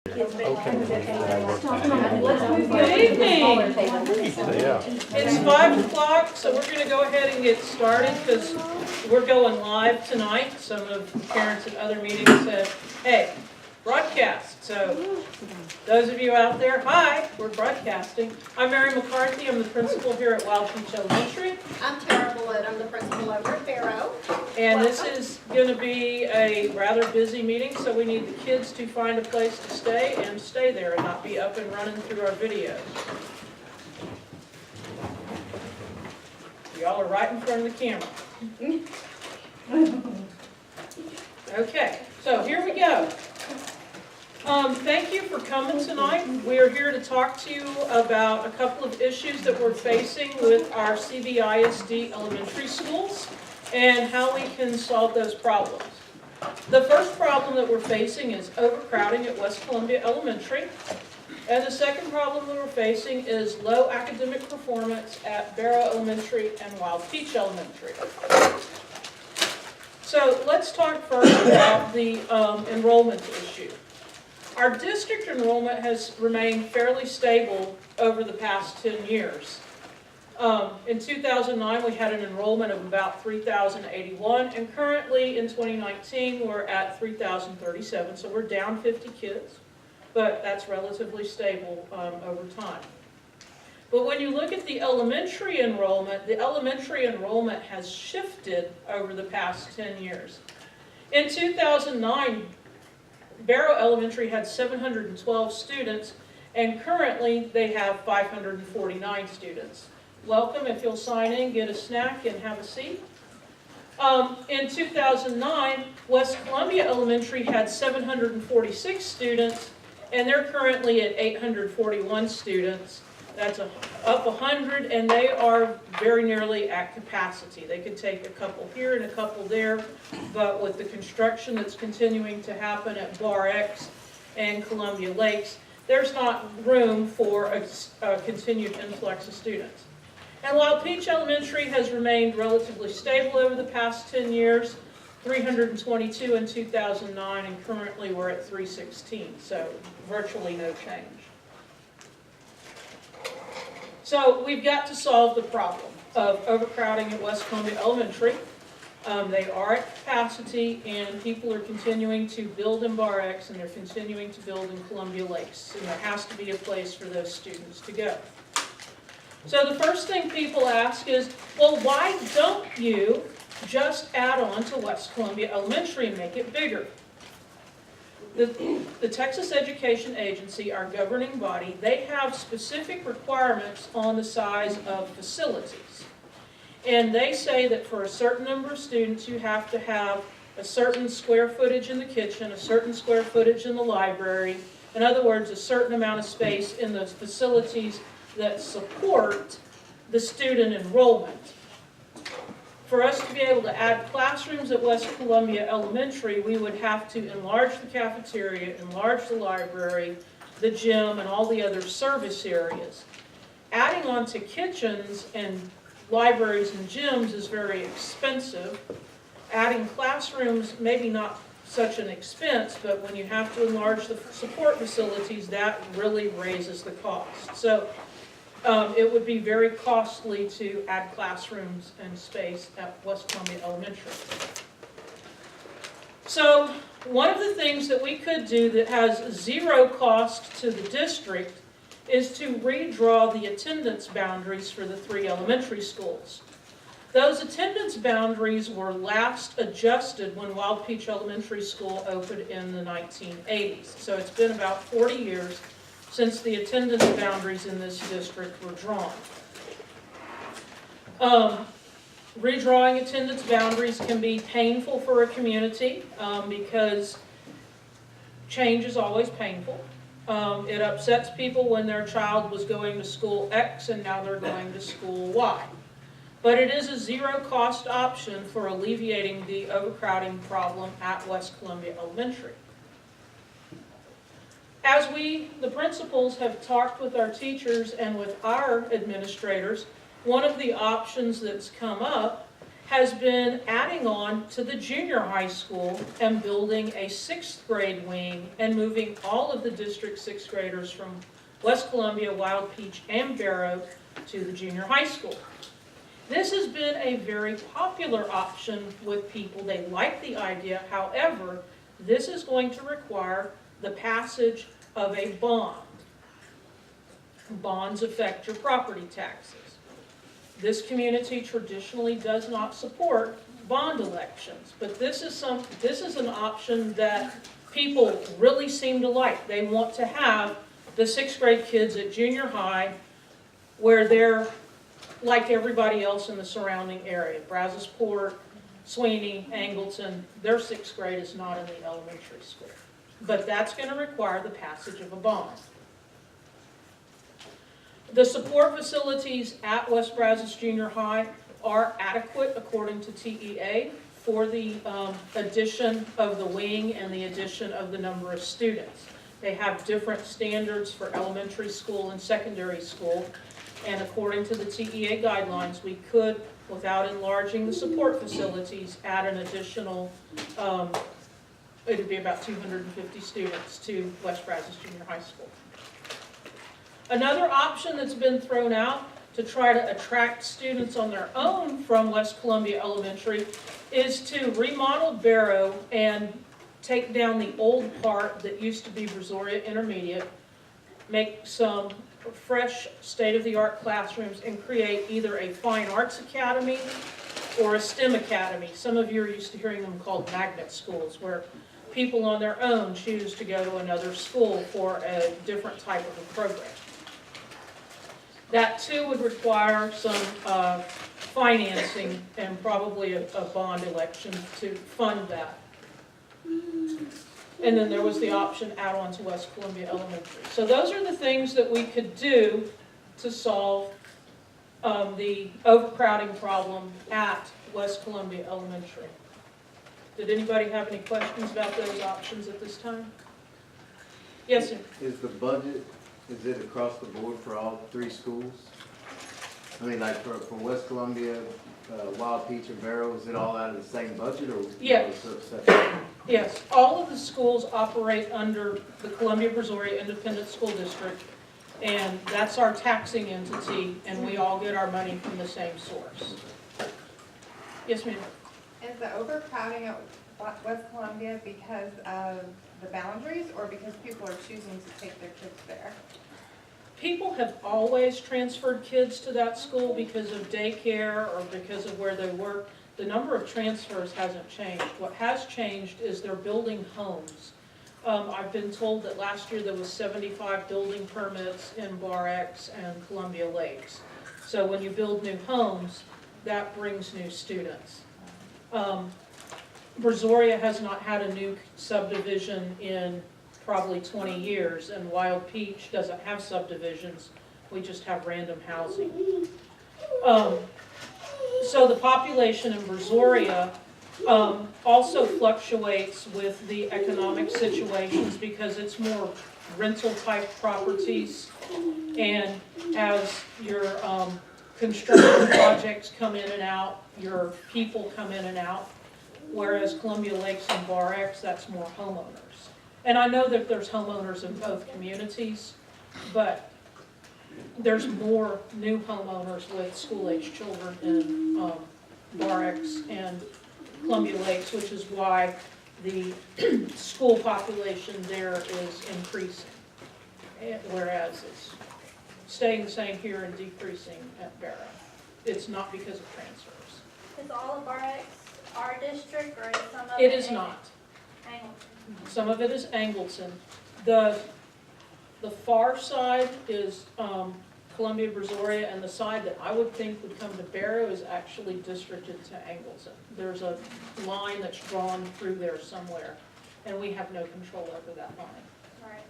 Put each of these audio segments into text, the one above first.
Good evening. It's 5 o'clock, so we're going to go ahead and get started because we're going live tonight. Some of the parents at other meetings said, hey, broadcast. So those of you out there, hi, we're broadcasting. I'm Mary McCarthy. I'm the principal here at Wild Peach Elementary. I'm Tara Bullitt. I'm the principal over at Barrow. And this is going to be a rather busy meeting, so we need the kids to find a place to stay and stay there and not be up and running through our videos. Y'all are right in front of the camera. Okay, so here we go. Thank you for coming tonight. We are here to talk to you about a couple of issues that we're facing with our CBISD elementary schools and how we can solve those problems. The first problem that we're facing is overcrowding at West Columbia Elementary. And the second problem that we're facing is low academic performance at Barrow Elementary and Wild Peach Elementary. So let's talk first about the enrollment issue. Our district enrollment has remained fairly stable over the past 10 years. In 2009, we had an enrollment of about 3,081, and currently in 2019, we're at 3,037, so we're down 50 kids, but that's relatively stable over time. But when you look at the elementary enrollment has shifted over the past 10 years. In 2009, Barrow Elementary had 712 students, and currently they have 549 students. Welcome. If you'll sign in, get a snack, and have a seat. In 2009, West Columbia Elementary had 746 students, and they're currently at 841 students. That's up 100, and they are very nearly at capacity. They could take a couple here and a couple there, but with the construction that's continuing to happen at Bar X and Columbia Lakes, there's not room for a continued influx of students. And Wild Peach Elementary has remained relatively stable over the past 10 years, 322 in 2009, and currently we're at 316, so virtually no change. So we've got to solve the problem of overcrowding at West Columbia Elementary. They are at capacity, and people are continuing to build in Bar X, and they're continuing to build in Columbia Lakes, and there has to be a place for those students to go. So the first thing people ask is, well, why don't you just add on to West Columbia Elementary and make it bigger? The Texas Education Agency, our governing body, they have specific requirements on the size of facilities. And they say that for a certain number of students, you have to have a certain square footage in the kitchen, a certain square footage in the library. In other words, a certain amount of space in those facilities that support the student enrollment. For us to be able to add classrooms at West Columbia Elementary, we would have to enlarge the cafeteria, enlarge the library, the gym, and all the other service areas. Adding on to kitchens and libraries and gyms is very expensive. Adding classrooms, maybe not such an expense, but when you have to enlarge the support facilities, that really raises the cost. So it would be very costly to add classrooms and space at West Columbia Elementary. So one of the things that we could do that has zero cost to the district is to redraw the attendance boundaries for the 3 elementary schools. Those attendance boundaries were last adjusted when Wild Peach Elementary School opened in the 1980s. So it's been about 40 years since the attendance boundaries in this district were drawn. Redrawing attendance boundaries can be painful for a community because change is always painful. It upsets people when their child was going to school X and now they're going to school Y. But it is a zero-cost option for alleviating the overcrowding problem at West Columbia Elementary. As we, the principals, have talked with our teachers and with our administrators, one of the options that's come up has been adding on to the junior high school and building a 6th grade wing and moving all of the district 6th graders from West Columbia, Wild Peach, and Barrow to the junior high school. This has been a very popular option with people. They like the idea. However, this is going to require the passage of a bond. Bonds affect your property taxes. This community traditionally does not support bond elections, but this is an option that people really seem to like. They want to have the 6th grade kids at junior high where they're like everybody else in the surrounding area. Brazosport, Sweeney, Angleton, their 6th grade is not in the elementary school. But that's going to require the passage of a bond. The support facilities at West Brazos Junior High are adequate according to TEA for the addition of the wing and the addition of the number of students. They have different standards for elementary school and secondary school, and according to the TEA guidelines, we could, without enlarging the support facilities, add an additional, it would be about 250 students to West Brazos Junior High School. Another option that's been thrown out to try to attract students on their own from West Columbia Elementary is to remodel Barrow and take down the old part that used to be Brazoria Intermediate, make some fresh state-of-the-art classrooms, and create either a fine arts academy or a STEM academy. Some of you are used to hearing them called magnet schools, where people on their own choose to go to another school for a different type of a program. That too would require some financing and probably a bond election to fund that. And then there was the option add on to West Columbia Elementary. So those are the things that we could do to solve the overcrowding problem at West Columbia Elementary. Did anybody have any questions about those options at this time? Yes, sir. Is the budget, is it across the board for all 3 schools? I mean, like for West Columbia, Wild Peach, and Barrow, is it all out of the same budget, or? Yeah. Separate? Yes, all of the schools operate under the Columbia-Brazoria Independent School District, and that's our taxing entity, and we all get our money from the same source. Yes, ma'am? Is the overcrowding at West Columbia because of the boundaries, or because people are choosing to take their kids there? People have always transferred kids to that school because of daycare or because of where they work. The number of transfers hasn't changed. What has changed is they're building homes. I've been told that last year there was 75 building permits in Bar X and Columbia Lakes. So when you build new homes, that brings new students. Brazoria has not had a new subdivision in probably 20 years, and Wild Peach doesn't have subdivisions. We just have random housing. So the population in Brazoria also fluctuates with the economic situations because it's more rental type properties, and as your construction projects come in and out, your people come in and out, whereas Columbia Lakes and Bar X, that's more homeowners. And I know that there's homeowners in both communities, but there's more new homeowners with school-age children in Bar X and Columbia Lakes, which is why the school population there is increasing, whereas it's staying the same here and decreasing at Barrow. It's not because of transfers. Is all of our X our district, or is some of It is not. Angleton? Some of it is Angleton. The far side is Columbia Brazoria, and the side that I would think would come to Barrow is actually districted to Angleton. There's a line that's drawn through there somewhere, and we have no control over that line. Right.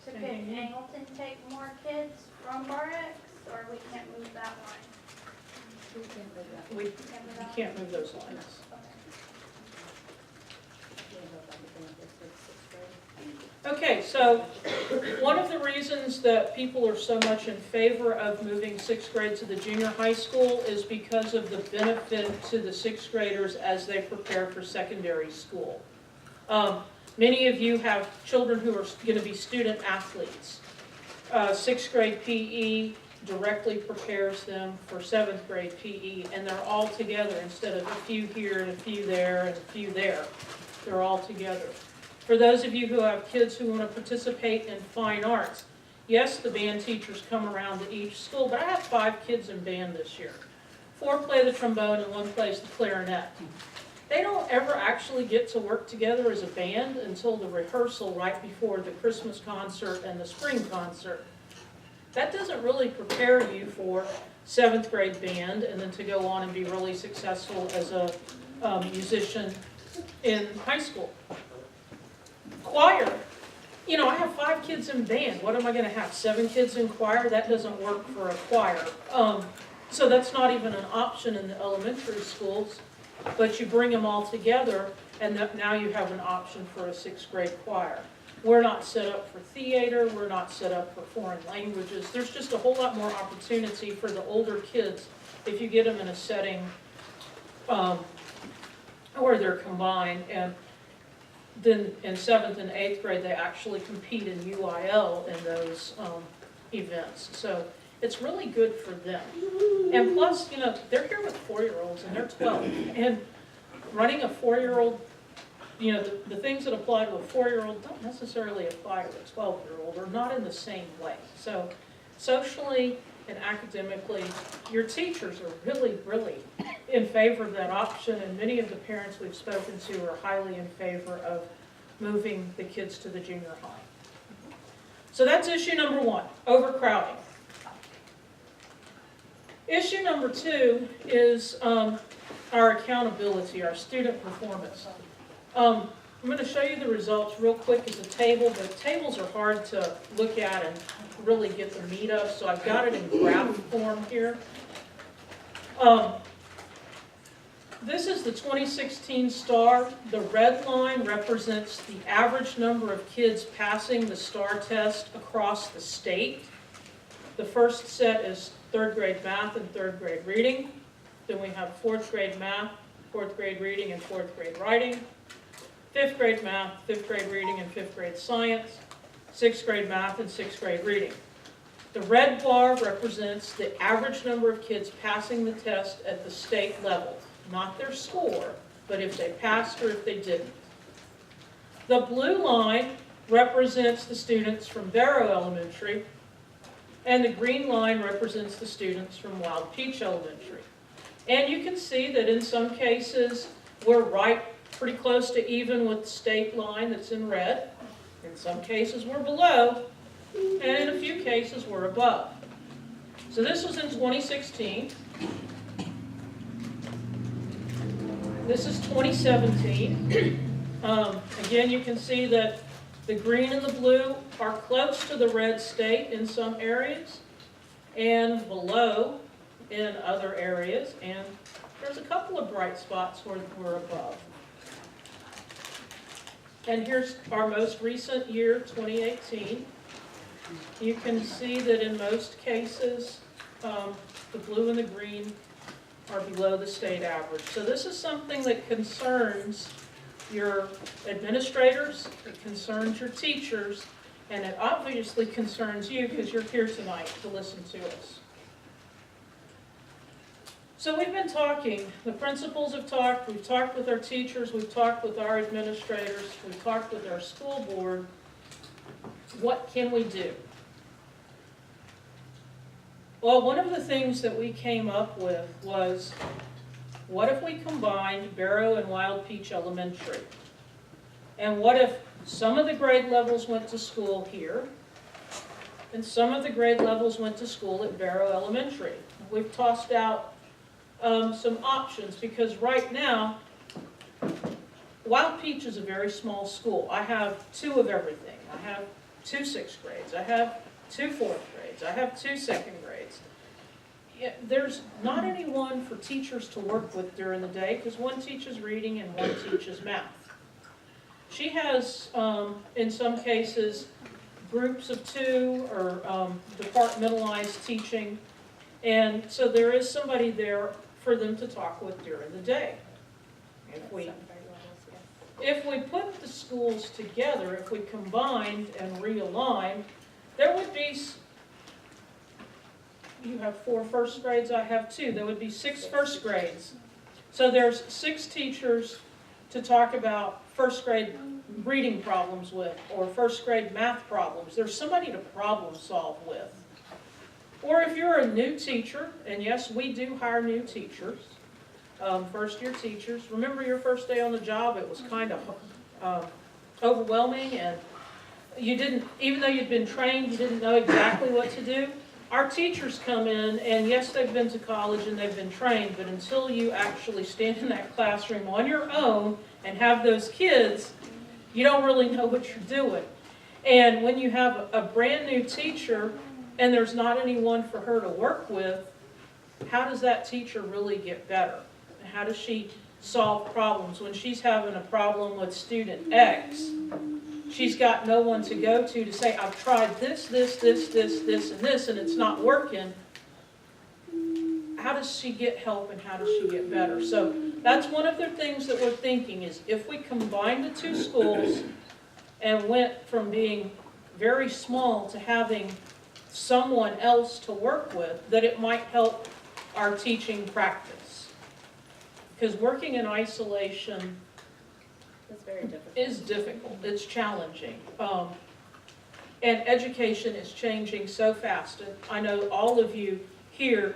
So could Angleton take more kids from Bar X, or we can't move that line? We can't move those lines. Okay, so One of the reasons that people are so much in favor of moving sixth grade to the junior high school is because of the benefit to the sixth graders as they prepare for secondary school. Many of you have children who are going to be student athletes. Sixth grade PE directly prepares them for seventh grade PE, and they're all together instead of a few here and a few there and a few there. They're all together. For those of you who have kids who want to participate in fine arts, yes, the band teachers come around to each school, but I have 5 kids in band this year. 4 play the trombone and 1 plays the clarinet. They don't ever actually get to work together as a band until the rehearsal right before the Christmas concert and the spring concert. That doesn't really prepare you for 7th grade band and then to go on and be really successful as a musician in high school. Choir. You know, I have 5 kids in band. What am I going to have? 7 kids in choir? That doesn't work for a choir. So that's not even an option in the elementary schools. But you bring them all together, and now you have an option for a 6th grade choir. We're not set up for theater. We're not set up for foreign languages. There's just a whole lot more opportunity for the older kids if you get them in a setting where they're combined. And then in 7th and 8th grade, they actually compete in UIL in those events. So it's really good for them. And plus, you know, they're here with 4-year-olds and they're 12. And running a 4-year-old, you know, the things that apply to a 4-year-old don't necessarily apply to a 12-year-old, or not in the same way. So socially and academically, your teachers are really, really in favor of that option, and many of the parents we've spoken to are highly in favor of moving the kids to the junior high. So that's issue number 1, overcrowding. Issue number 2 is our accountability, our student performance. I'm going to show you the results real quick as a table, but tables are hard to look at and really get the meat of, so I've got it in graph form here. This is the 2016 STAR. The red line represents the average number of kids passing the STAR test across the state. The first set is 3rd grade math and 3rd grade reading. Then we have 4th grade math, 4th grade reading, and 4th grade writing. 5th grade math, 5th grade reading, and 5th grade science. 6th grade math and 6th grade reading. The red bar represents the average number of kids passing the test at the state level. Not their score, but if they passed or if they didn't. The blue line represents the students from Barrow Elementary, and the green line represents the students from Wild Peach Elementary. And you can see that in some cases we're right pretty close to even with the state line that's in red. In some cases we're below, and in a few cases we're above. So this was in 2016. This is 2017. Again, you can see that the green and the blue are close to the red state in some areas and below in other areas, and there's a couple of bright spots where we're above. And here's our most recent year, 2018. You can see that in most cases, the blue and the green are below the state average. So this is something that concerns your administrators, it concerns your teachers, and it obviously concerns you because you're here tonight to listen to us. So we've been talking, the principals have talked, we've talked with our teachers, we've talked with our administrators, we've talked with our school board. What can we do? Well, one of the things that we came up with was, what if we combined Barrow and Wild Peach Elementary? And what if some of the grade levels went to school here, and some of the grade levels went to school at Barrow Elementary? We've tossed out some options, because right now, Wild Peach is a very small school. I have 2 of everything. I have 2 6th grades. I have 2 4th grades. I have 2 2nd grades. There's not anyone for teachers to work with during the day because one teaches reading and one teaches math. She has, in some cases, groups of 2 or departmentalized teaching. And so there is somebody there for them to talk with during the day. If we put the schools together, if we combined and realigned, there would be, you have 4 first grades, I have 2, there would be 6 first grades. So there's 6 teachers to talk about first grade reading problems with, or first grade math problems. There's somebody to problem solve with. Or if you're a new teacher, and yes, we do hire new teachers, first year teachers. Remember your first day on the job, it was kind of overwhelming, and you didn't, even though you'd been trained, you didn't know exactly what to do. Our teachers come in, and yes, they've been to college and they've been trained, but until you actually stand in that classroom on your own and have those kids, you don't really know what you're doing. And when you have a brand new teacher and there's not anyone for her to work with, how does that teacher really get better? How does she solve problems? When she's having a problem with student X, she's got no one to go to say, I've tried this, and this, and it's not working. How does she get help and how does she get better? So that's one of the things that we're thinking is if we combine the 2 schools and went from being very small to having someone else to work with, that it might help our teaching practice. Because working in isolation It's very difficult. is difficult, it's challenging. And education is changing so fast. And I know all of you here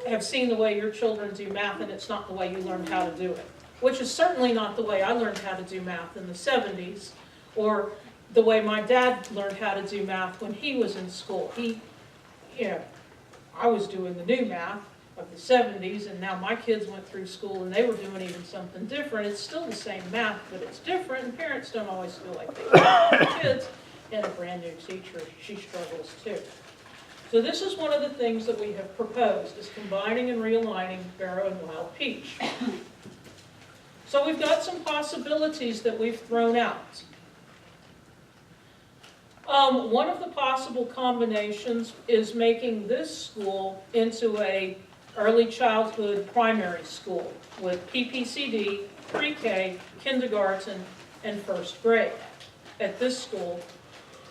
have seen the way your children do math, and it's not the way you learned how to do it. Which is certainly not the way I learned how to do math in the 70s, or the way my dad learned how to do math when he was in school. I was doing the new math of the 70s, and now my kids went through school and they were doing even something different. It's still the same math, but it's different, and parents don't always feel like they can help their kids. And a brand new teacher, she struggles too. So this is one of the things that we have proposed, is combining and realigning Barrow and Wild Peach. So we've got some possibilities that we've thrown out. One of the possible combinations is making this school into a early childhood primary school with PPCD, pre-K, kindergarten, and first grade at this school.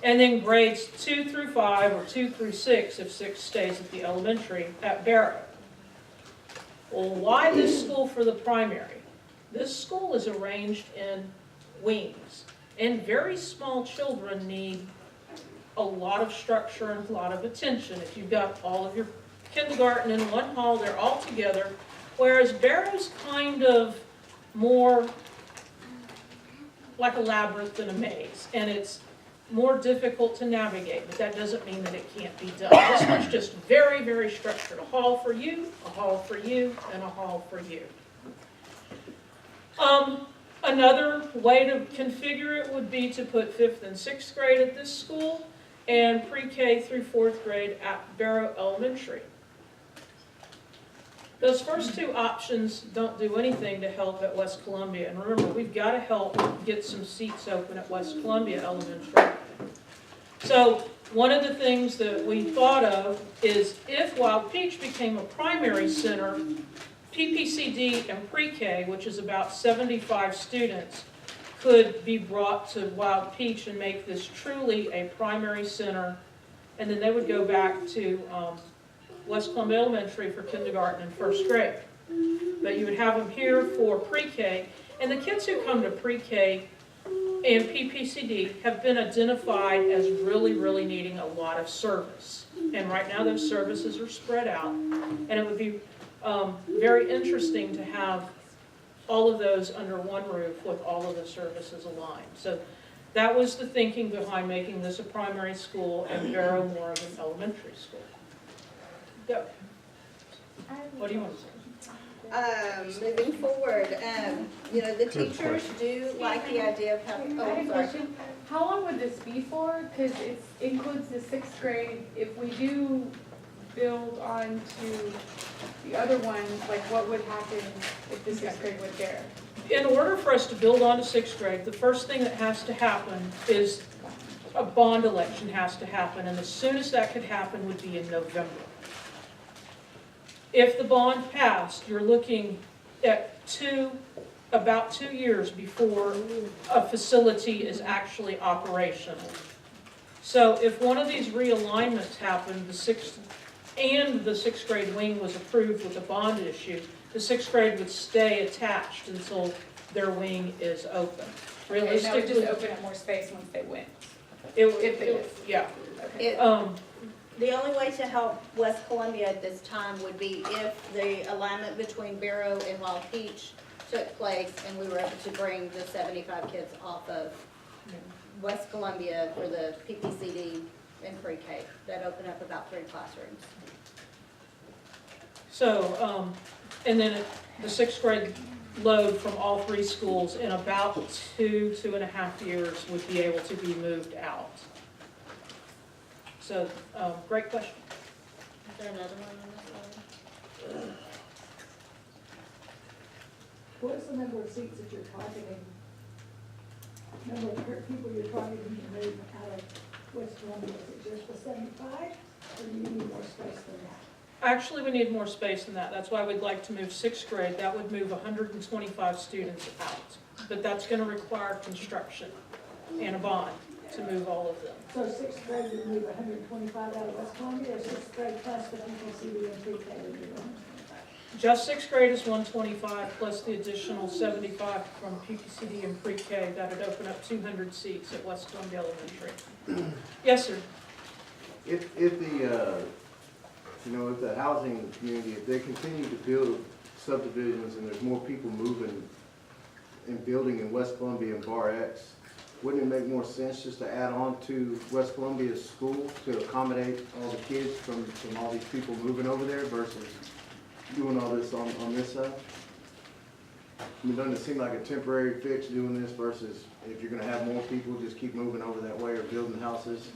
And then grades 2 through 5 or 2 through 6 if 6 stays at the elementary at Barrow. Well, why this school for the primary? This school is arranged in wings, and very small children need a lot of structure and a lot of attention. If you've got all of your kindergarten in one hall, they're all together, whereas Barrow's kind of more like a labyrinth than a maze, and it's more difficult to navigate, but that doesn't mean that it can't be done. This one's just very, very structured. A hall for you, a hall for you, and a hall for you. Another way to configure it would be to put 5th and 6th grade at this school and pre-K through 4th grade at Barrow Elementary. Those first 2 options don't do anything to help at West Columbia. And remember, we've got to help get some seats open at West Columbia Elementary. So one of the things that we thought of is if Wild Peach became a primary center, PPCD and pre-K, which is about 75 students, could be brought to Wild Peach and make this truly a primary center. And then they would go back to West Columbia Elementary for kindergarten and first grade. But you would have them here for pre-K. And the kids who come to pre-K and PPCD have been identified as really, really needing a lot of service. And right now those services are spread out. And it would be very interesting to have all of those under one roof with all of the services aligned. So that was the thinking behind making this a primary school and Barrow more of an elementary school. Go. What do you want to say? Moving forward, the teachers do like the idea of I having, had a sorry. question. How long would this be for? Because it includes the 6th grade. If we do build on to the other ones, like what would happen if the 6th grade went there? In order for us to build on to 6th grade, the first thing that has to happen is a bond election has to happen, and the soonest that could happen would be in November. If the bond passed, you're looking at about 2 years before a facility is actually operational. So if one of these realignments happened, the sixth grade wing was approved with a bond issue, the sixth grade would stay attached until their wing is open. And that would just Realistically, open up more space once they went. yeah. It, Um, the only way to help West Columbia at this time would be if the alignment between Barrow and Wild Peach took place and we were able to bring the 75 kids off of West Columbia for the PPCD and pre-K. That opened up about 3 classrooms. So, and then the sixth grade load from all 3 schools in about 2.5 years would be able to be moved out. So, great question. Is there another one on this one? What is the number of seats that you're targeting? Number of people you're targeting to move out of West Columbia? Is it just the 75, or do you need more space than that? Actually, we need more space than that. That's why we'd like to move sixth grade. That would move 125 students out. But that's going to require construction and a bond to move all of them. So 6th grade would move 125 out of West Columbia, or 6th grade plus the PPCD and pre-K would move 125? Just sixth grade is 125 plus the additional 75 from PPCD and pre-K. That would open up 200 seats at West Columbia Elementary. Yes, sir. If the, if the housing community, if they continue to build subdivisions and there's more people moving and building in West Columbia and Bar X, wouldn't it make more sense just to add on to West Columbia's school to accommodate all the kids from all these people moving over there versus doing all this on this side? I mean, doesn't it seem like a temporary fix doing this versus if you're gonna have more people just keep moving over that way or building houses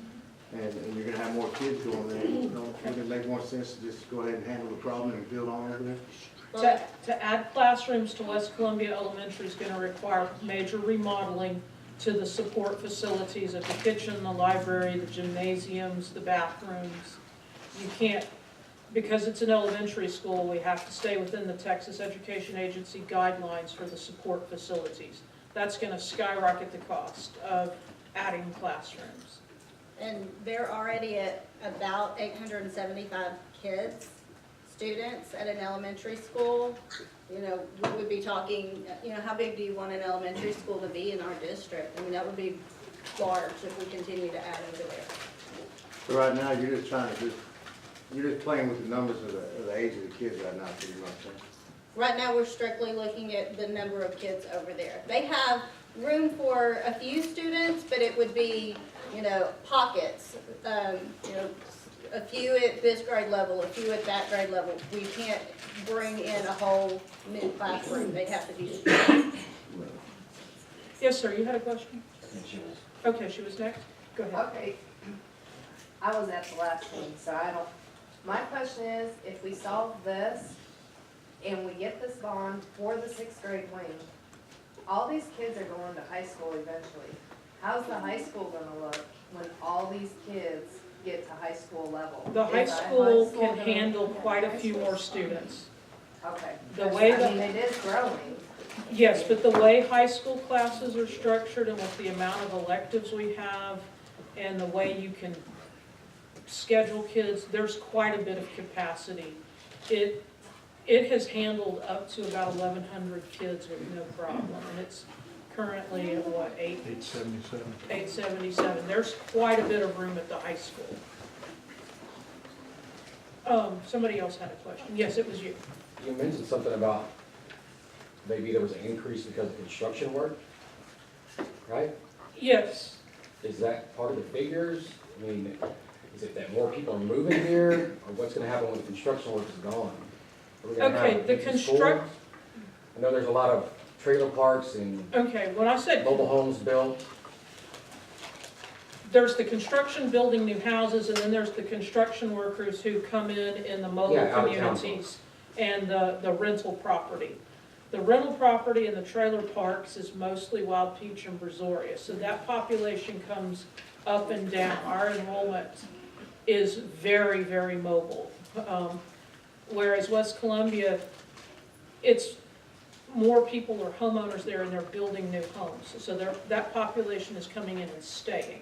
and you're gonna have more kids going there, wouldn't it make more sense to just go ahead and handle the problem and build on over there? To add classrooms to West Columbia Elementary is going to require major remodeling to the support facilities of the kitchen, the library, the gymnasiums, the bathrooms. You can't, because it's an elementary school, we have to stay within the Texas Education Agency guidelines for the support facilities. That's going to skyrocket the cost of adding classrooms. And they're already at about 875 kids, students at an elementary school. We would be talking, how big do you want an elementary school to be in our district? I mean, that would be large if we continue to add over there. So right now, you're just playing with the numbers of the age of the kids right now, pretty much, huh? Right now, we're strictly looking at the number of kids over there. They have room for a few students, but it would be, pockets. A few at this grade level, a few at that grade level. We can't bring in a whole new classroom. They'd have to be split. Yes, sir, you had a question? Okay, she was next. Go ahead. Okay. I was at the last one, so my question is, if we solve this and we get this bond for the 6th grade wing, all these kids are going to high school eventually. How's the high school gonna look when all these kids get to high school level? The high Is school can gonna- handle quite a few more students. Okay. The way that- it is growing. Yes, but the way high school classes are structured and with the amount of electives we have and the way you can schedule kids, there's quite a bit of capacity. It has handled up to about 1,100 kids with no problem, and it's currently at what, 877. 877. There's quite a bit of room at the high school. Somebody else had a question. Yes, it was you. You mentioned something about maybe there was an increase because of construction work, right? Yes. Is that part of the figures? I mean, is it that more people are moving here, or what's gonna happen when the construction work is gone? Are we gonna Okay, have the empty schools? I know there's a lot of trailer parks and Okay, when I said mobile homes built. there's the construction building new houses, and then there's the construction workers who come in the mobile Yeah, out of town. communities and the rental property. The rental property and the trailer parks is mostly Wild Peach and Brazoria, so that population comes up and down. Our enrollment is very, very mobile. Whereas West Columbia, it's more people are homeowners there and they're building new homes. So that population is coming in and staying.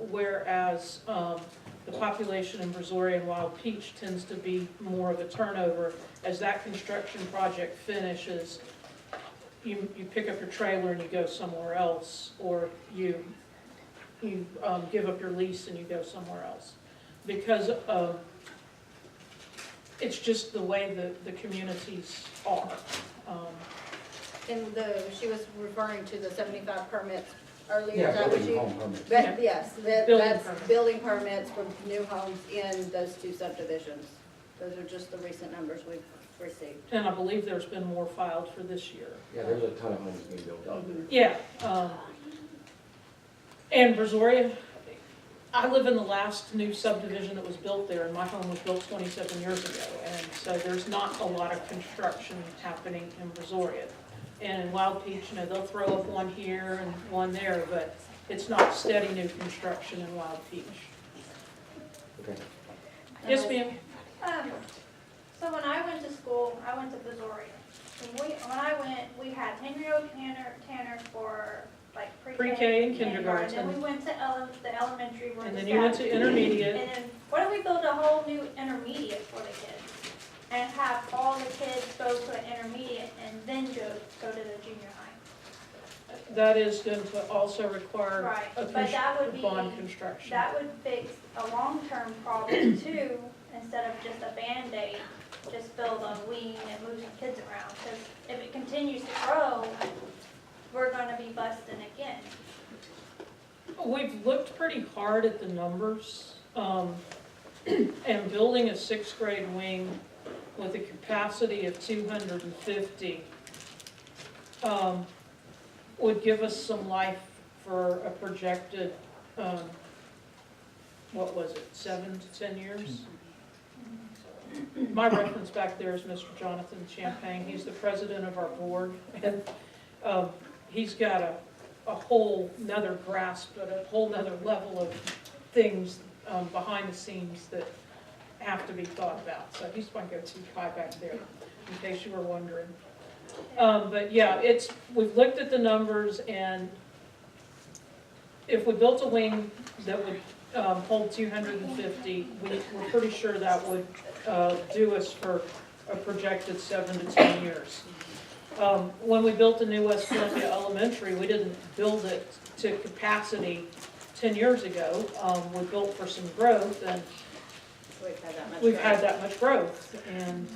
Whereas the population in Brazoria and Wild Peach tends to be more of a turnover. As that construction project finishes, you pick up your trailer and you go somewhere else, or you give up your lease and you go somewhere else. Because it's just the way the communities are. And she was referring to the 75 permits earlier. Is Yeah, that what building you? home permits. That, yes, Building that's permits. building permits for new homes in those two subdivisions. Those are just the recent numbers we've received. And I believe there's been more filed for this year. Yeah, there's a ton of homes being built out there. Yeah. And Brazoria, I live in the last new subdivision that was built there, and my home was built 27 years ago. And so there's not a lot of construction happening in Brazoria. And in Wild Peach, they'll throw up one here and one there, but it's not steady new construction in Wild Peach. Okay. Yes, ma'am? So when I went to school, I went to Brazoria. When I went, we had Henry-O Tanner for like Pre-K and Then we kindergarten. went to the elementary. where And the then you went staff- to intermediate. And then, what if we build a whole new intermediate for the kids? And have all the kids go to an intermediate and then go to the junior high? That is going to also require Right, a but that would be, bond construction. that would fix a long-term problem too, instead of just a Band-Aid, just build a wing and move some kids around. Because if it continues to grow, we're gonna be busting again. We've looked pretty hard at the numbers, and building a sixth grade wing with a capacity of 250 would give us some life for a projected, what was it, 7 to 10 years? My reference back there is Mr. Jonathan Champagne. He's the president of our board, and he's got a whole nother grasp, but a whole nother level of things behind the scenes that have to be thought about. So he's my go-to guy back there, in case you were wondering. But yeah, we've looked at the numbers, and if we built a wing that would hold 250, we're pretty sure that would do us for a projected 7 to 10 years. When we built the new West Columbia Elementary, we didn't build it to capacity 10 years ago. We built for some growth, and we've had that much growth. And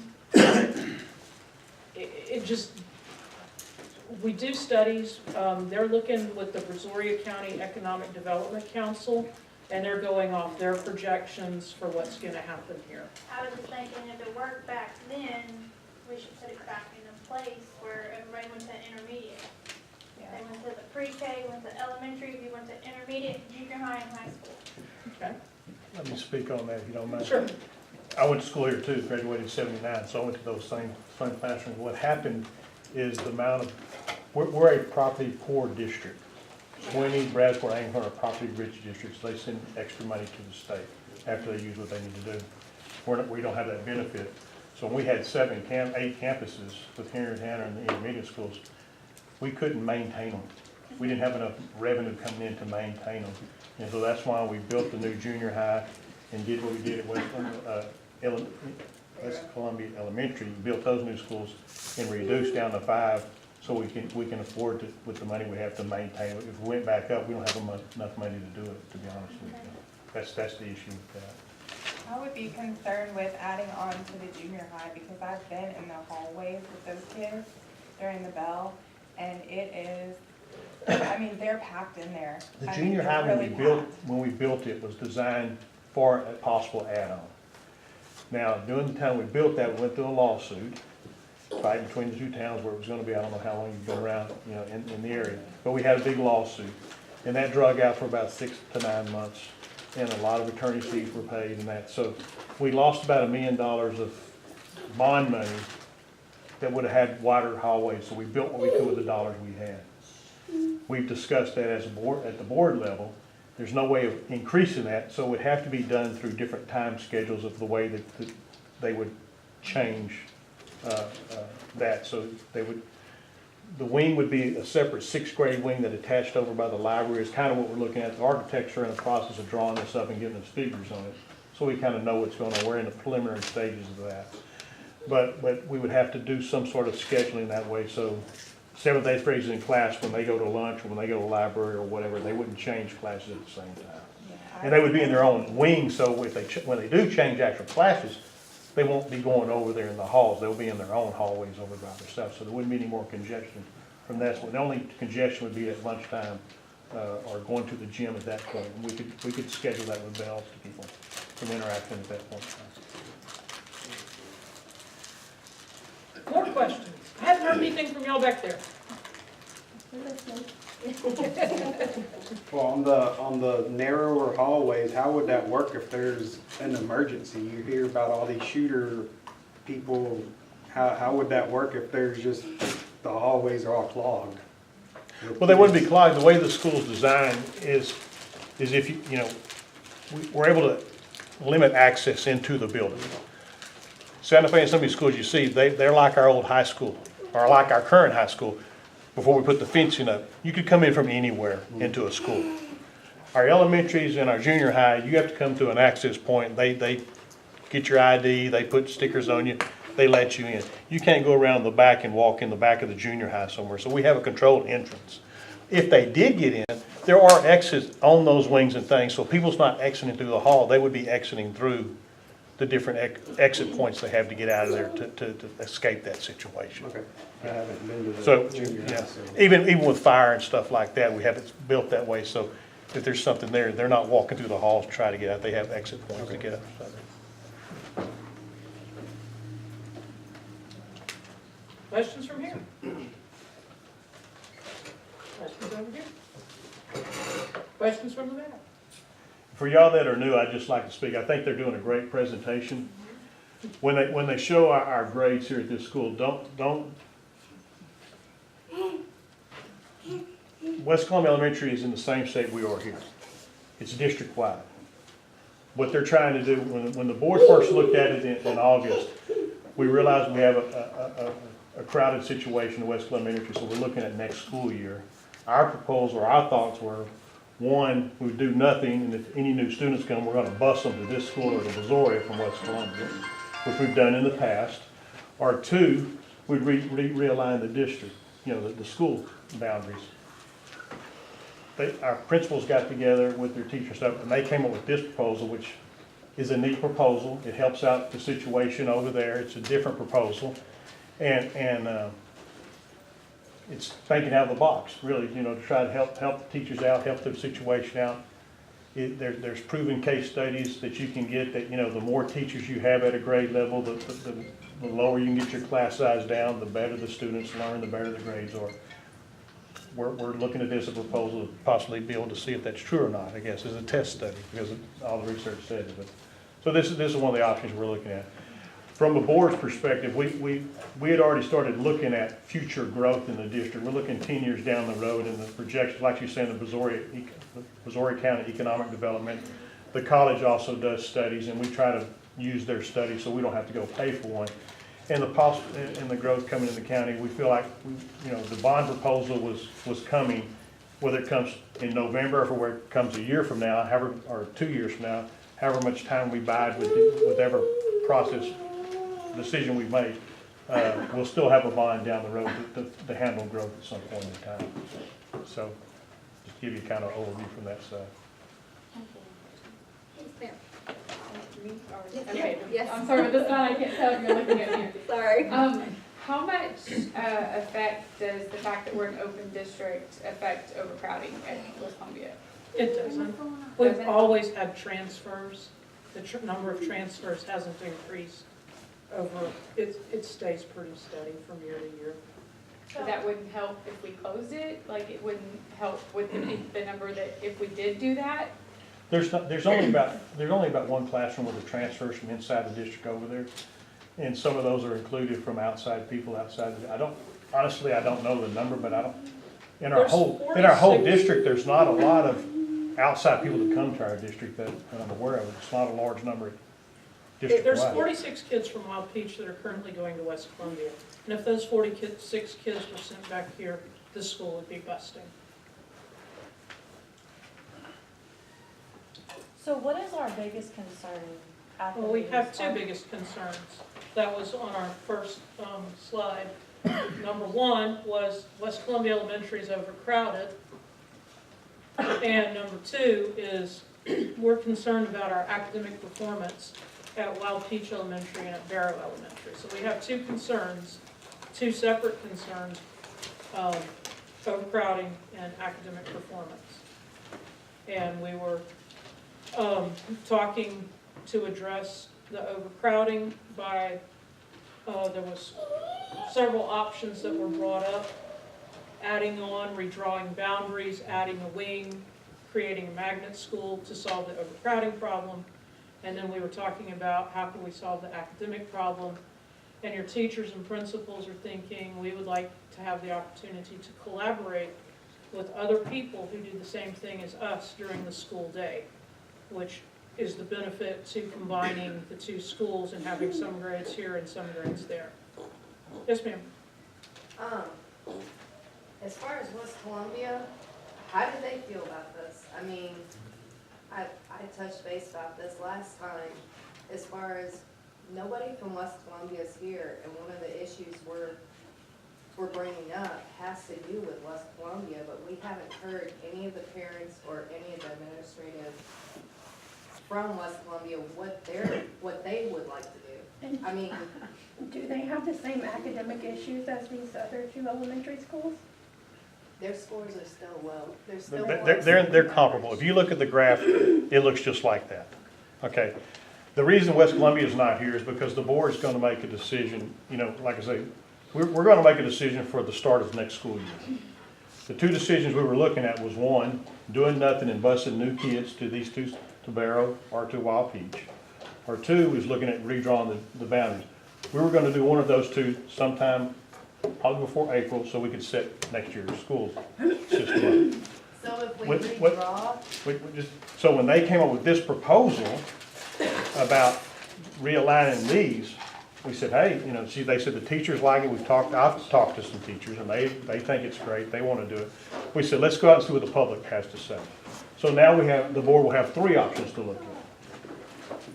it just, we do studies. They're looking with the Brazoria County Economic Development Council, and they're going off their projections for what's going to happen here. I was thinking if it worked back then, we should put it back in a place where everybody went to intermediate. They went to the pre-K, went to elementary, we went to intermediate, junior high, and high school. Okay? Let me speak on that, if you don't mind. Sure. I went to school here too, graduated in '79, so I went to those same classrooms. What happened is the amount of, we're a property poor district. Sweeney, Bradford, Anglehorn are property rich districts. They send extra money to the state after they use what they need to do. We don't have that benefit. So when we had 8 campuses with Henry Tanner and the intermediate schools, we couldn't maintain them. We didn't have enough revenue coming in to maintain them. And so that's why we built the new junior high and did what we did at West Columbia Elementary, built those new schools and reduced down to 5 so we can afford to, with the money we have, to maintain it. If we went back up, we don't have enough money to do it, to be honest with you. That's the issue with that. I would be concerned with adding on to the junior high because I've been in the hallways with those kids during the bell, and it is, I mean, they're packed in there. The I junior mean, high, they're when we built it, was designed for a possible add-on. Now, during the time we built that, we went through a lawsuit, fight between the two towns where it was gonna be. I don't know how long you've been around, in the area. But we had a big lawsuit, and that drug out for about 6 to 9 months, and a lot of attorney fees were paid and that. So we lost about $1 million of bond money that would have had wider hallways, so we built what we could with the dollars we had. We've discussed that as a board, at the board level. There's no way of increasing that, so it would have to be done through different time schedules of the way that they would change that. So they would, the wing would be a separate sixth grade wing that attached over by the library is kind of what we're looking at. The architects are in the process of drawing this up and giving us figures on it. So we kind of know what's going on. We're in the preliminary stages of that. But we would have to do some sort of scheduling that way. So 7th, 8th graders in class, when they go to lunch or when they go to the library or whatever, they wouldn't change classes at the same time. And they would be in their own wing, so if when they do change actual classes, they won't be going over there in the halls. They'll be in their own hallways over by themselves, so there wouldn't be any more congestion from that. So the only congestion would be at lunchtime or going to the gym at that point. And we could schedule that with bells to people from interacting at that point in time. More questions? I haven't heard anything from y'all back there. Well, on the narrower hallways, how would that work if there's an emergency? You hear about all these shooter people. How would that work if there's just the hallways are all clogged? Well, they wouldn't be clogged. The way the school's designed is if we're able to limit access into the building. Santa Fe and some of these schools you see, they're like our old high school, or like our current high school, before we put the fencing up. You could come in from anywhere into a school. Our elementaries and our junior high, you have to come to an access point. They get your ID, they put stickers on you, they let you in. You can't go around the back and walk in the back of the junior high somewhere. So we have a controlled entrance. If they did get in, there are exits on those wings and things, so people's not exiting through the hall. They would be exiting through the different exit points they have to get out of there to escape that situation. Okay, I haven't been to the So, junior high. yeah, So. even with fire and stuff like that, we have it built that way, so if there's something there, they're not walking through the halls to try to get out, they have exit points to get out. Questions from here? Questions over here? Questions from the back? For y'all that are new, I'd just like to speak. I think they're doing a great presentation. When they show our grades here at this school, don't. West Columbia Elementary is in the same state we are here. It's district-wide. What they're trying to do, when the board first looked at it in August, we realized we have a crowded situation in West Columbia Elementary, so we're looking at next school year. Our proposal, our thoughts were, one, we would do nothing, and if any new students come, we're going to bus them to this school or to Missouri from West Columbia, which we've done in the past. Or two, we'd realign the district, the school boundaries. Our principals got together with their teachers stuff, and they came up with this proposal, which is a neat proposal. It helps out the situation over there. It's a different proposal, and it's thinking out of the box, really, to try to help the teachers out, help their situation out. There's proven case studies that you can get that, the more teachers you have at a grade level, the lower you can get your class size down, the better the students learn, the better the grades are. We're looking at this as a proposal to possibly be able to see if that's true or not, I guess, as a test study, because all the research says it. So this is one of the options we're looking at. From a board's perspective, we had already started looking at future growth in the district. We're looking 10 years down the road, and the projections, like you said, the Missouri County Economic Development. The college also does studies, and we try to use their studies so we don't have to go pay for one. And the growth coming in the county, we feel like the bond proposal was coming, whether it comes in November or where it comes a year from now, or 2 years from now, however much time we bide with whatever process decision we make, we'll still have a bond down the road to handle growth at some point in time. So, just give you kind of overview from that side. Okay, Yes. I'm sorry, but this one I can't tell if you're looking at me. Sorry. How much effect does the fact that we're an open district affect overcrowding at West Columbia? It doesn't. We've always had transfers. The number of transfers hasn't increased it stays pretty steady from year to year. So that wouldn't help if we closed it? Like it wouldn't help with the number that if we did do that? There's only about one classroom with the transfers from inside the district over there. And some of those are included from outside people outside. Honestly, I don't know the number, but I don't, in our There's whole, in our whole 46 district, there's not a lot of outside people that come to our district that I'm aware of. It's not a large number There's district-wide. 46 kids from Wild Peach that are currently going to West Columbia. And if those 46 kids were sent back here, this school would be busting. So what is our biggest concern at the Well, we have meetings? two biggest concerns. That was on our first slide. Number one was West Columbia Elementary is overcrowded. And number two is we're concerned about our academic performance at Wild Peach Elementary and at Barrow Elementary. So we have two concerns, two separate concerns, overcrowding and academic performance. And we were talking to address the overcrowding by, there was several options that were brought up, adding on, redrawing boundaries, adding a wing, creating a magnet school to solve the overcrowding problem. And then we were talking about how can we solve the academic problem. And your teachers and principals are thinking we would like to have the opportunity to collaborate with other people who do the same thing as us during the school day, which is the benefit to combining the two schools and having some grades here and some grades there. Yes, ma'am. As far as West Columbia, how do they feel about this? I mean, I touched base about this last time, as far as nobody from West Columbia is here, and one of the issues we're bringing up has to do with West Columbia, but we haven't heard any of the parents or any of the administrative from West Columbia what they would like to do. I mean, Do they have the same academic issues as these other two elementary schools? their scores are still low. They're still. They're comparable. If you look at the graph, it looks just like that. Okay. The reason West Columbia is not here is because the board is going to make a decision, you know, like I say, we're going to make a decision for the start of the next school year. The two decisions we were looking at was one, doing nothing and busing new kids to these two, to Barrow or to Wild Peach. Or two is looking at redrawing the boundaries. We were going to do one of those two sometime probably before April so we could set next year's school system up. So if we What- redraw, So when they came up with this proposal about realigning these, we said, hey, you know, see, they said the teachers like it, I've talked to some teachers, and they think it's great, they want to do it. We said, let's go out and see what the public has to say. So now the board will have three options to look at.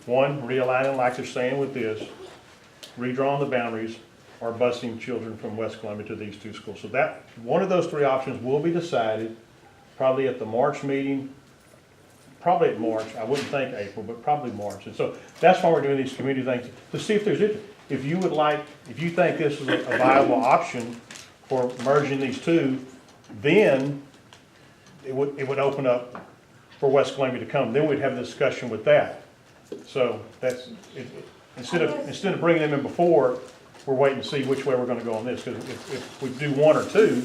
One, realigning like they're saying with this, redrawing the boundaries, or busing children from West Columbia to these two schools. So that, one of those three options will be decided probably at the March meeting, probably at March, I wouldn't think April, but probably March. And so that's why we're doing these community things, to see if there's interest. If you think this is a viable option for merging these two, then it would open up for West Columbia to come. Then we'd have a discussion with that. So that's, instead of bringing them in before, we're waiting to see which way we're gonna go on this, because if we do one or two,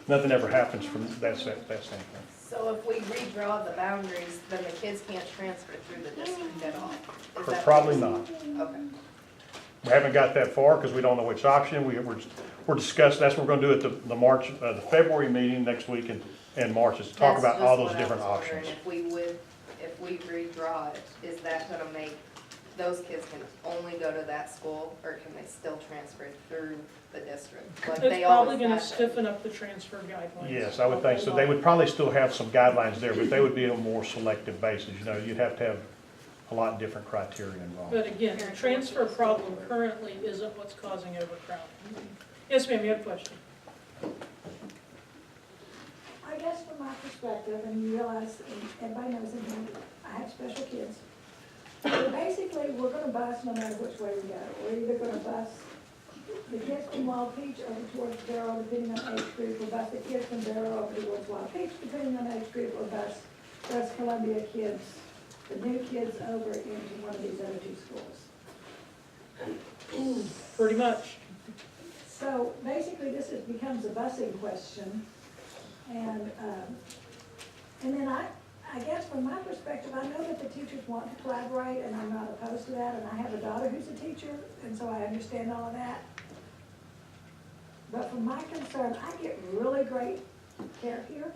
nothing ever happens from that standpoint. so if we redraw the boundaries, then the kids can't transfer through the district at all? Is that Probably what not. you're saying? Okay. We haven't got that far because we don't know which option. We're discussing, that's what we're gonna do at the February meeting next week in March, is to talk That's about all just those what I different was wondering. options. If we redraw it, is that gonna make, those kids can only go to that school, or can they still transfer through the district? Like It's they probably always gonna have? stiffen up the transfer guidelines. Yes, I would think so. They would probably still have some guidelines there, but they would be on a more selective basis. You know, you'd have to have a lot different criteria involved. But again, the transfer problem currently isn't what's causing overcrowding. Yes, ma'am, you have a question? I guess from my perspective, and you realize, and everybody knows in here, I have special kids. So basically, we're gonna bus no matter which way we go. We're either gonna bus the kids from Wild Peach over towards Barrow, depending on age group, or bus the kids from Barrow over towards Wild Peach, depending on age group, or bus West Columbia kids, the new kids over into one of these other two schools. Pretty much. So basically, this becomes a busing question. And then I I guess from my perspective, I know that the teachers want to collaborate, and I'm not opposed to that, and I have a daughter who's a teacher, and so I understand all of that. But from my concern, I get really great care here.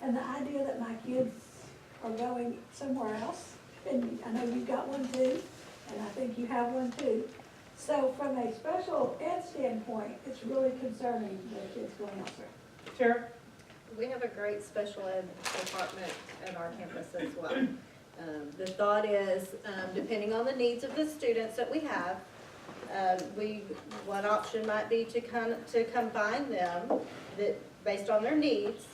And the idea that my kids are going somewhere else, and I know you've got one too, and I think you have one too. So from a special ed standpoint, it's really concerning that kids going elsewhere. Tara? We have a great special ed department at our campus as well. The thought is, depending on the needs of the students that we have, one option might be to combine them based on their needs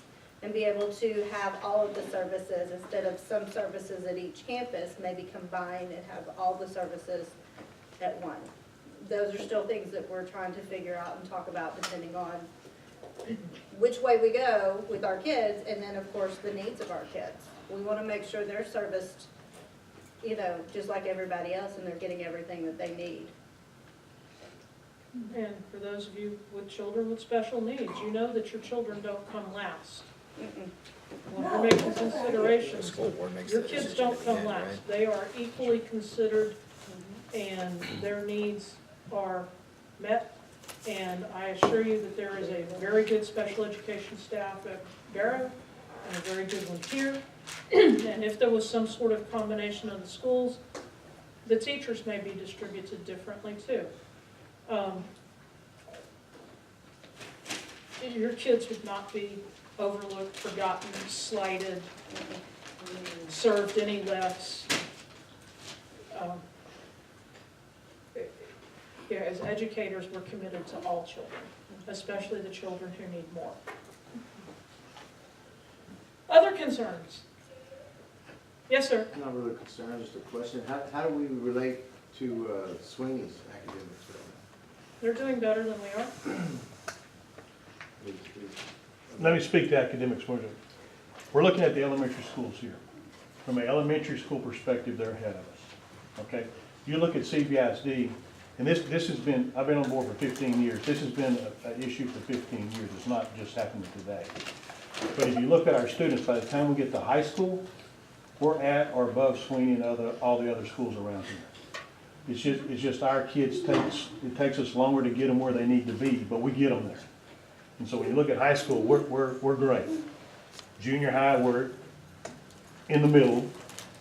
and be able to have all of the services instead of some services at each campus, maybe combine and have all the services at one. Those are still things that we're trying to figure out and talk about depending on which way we go with our kids, and then of course the needs of our kids. We want to make sure they're serviced, just like everybody else, and they're getting everything that they need. And for those of you with children with special needs, you know that your children don't come last. When we're making considerations, your kids don't come last. They are equally considered, and their needs are met. And I assure you that there is a very good special education staff at Barrow and a very good one here. And if there was some sort of combination of the schools, the teachers may be distributed differently too. Your kids would not be overlooked, forgotten, slighted, served any less. As educators, we're committed to all children, especially the children who need more. Other concerns? Yes, sir. Not really concerned, just a question. How do we relate to Sweeney's academics right now? They're doing better than we are. Let me speak to academics for a minute. We're looking at the elementary schools here. From an elementary school perspective, they're ahead of us, okay? You look at CBISD, and this has been, I've been on board for 15 years. This has been an issue for 15 years. It's not just happening today. But if you look at our students, by the time we get to high school, we're at or above Sweeney and all the other schools around here. It's just our kids, it takes us longer to get them where they need to be, but we get them there. And so when you look at high school, we're great. Junior high, we're in the middle,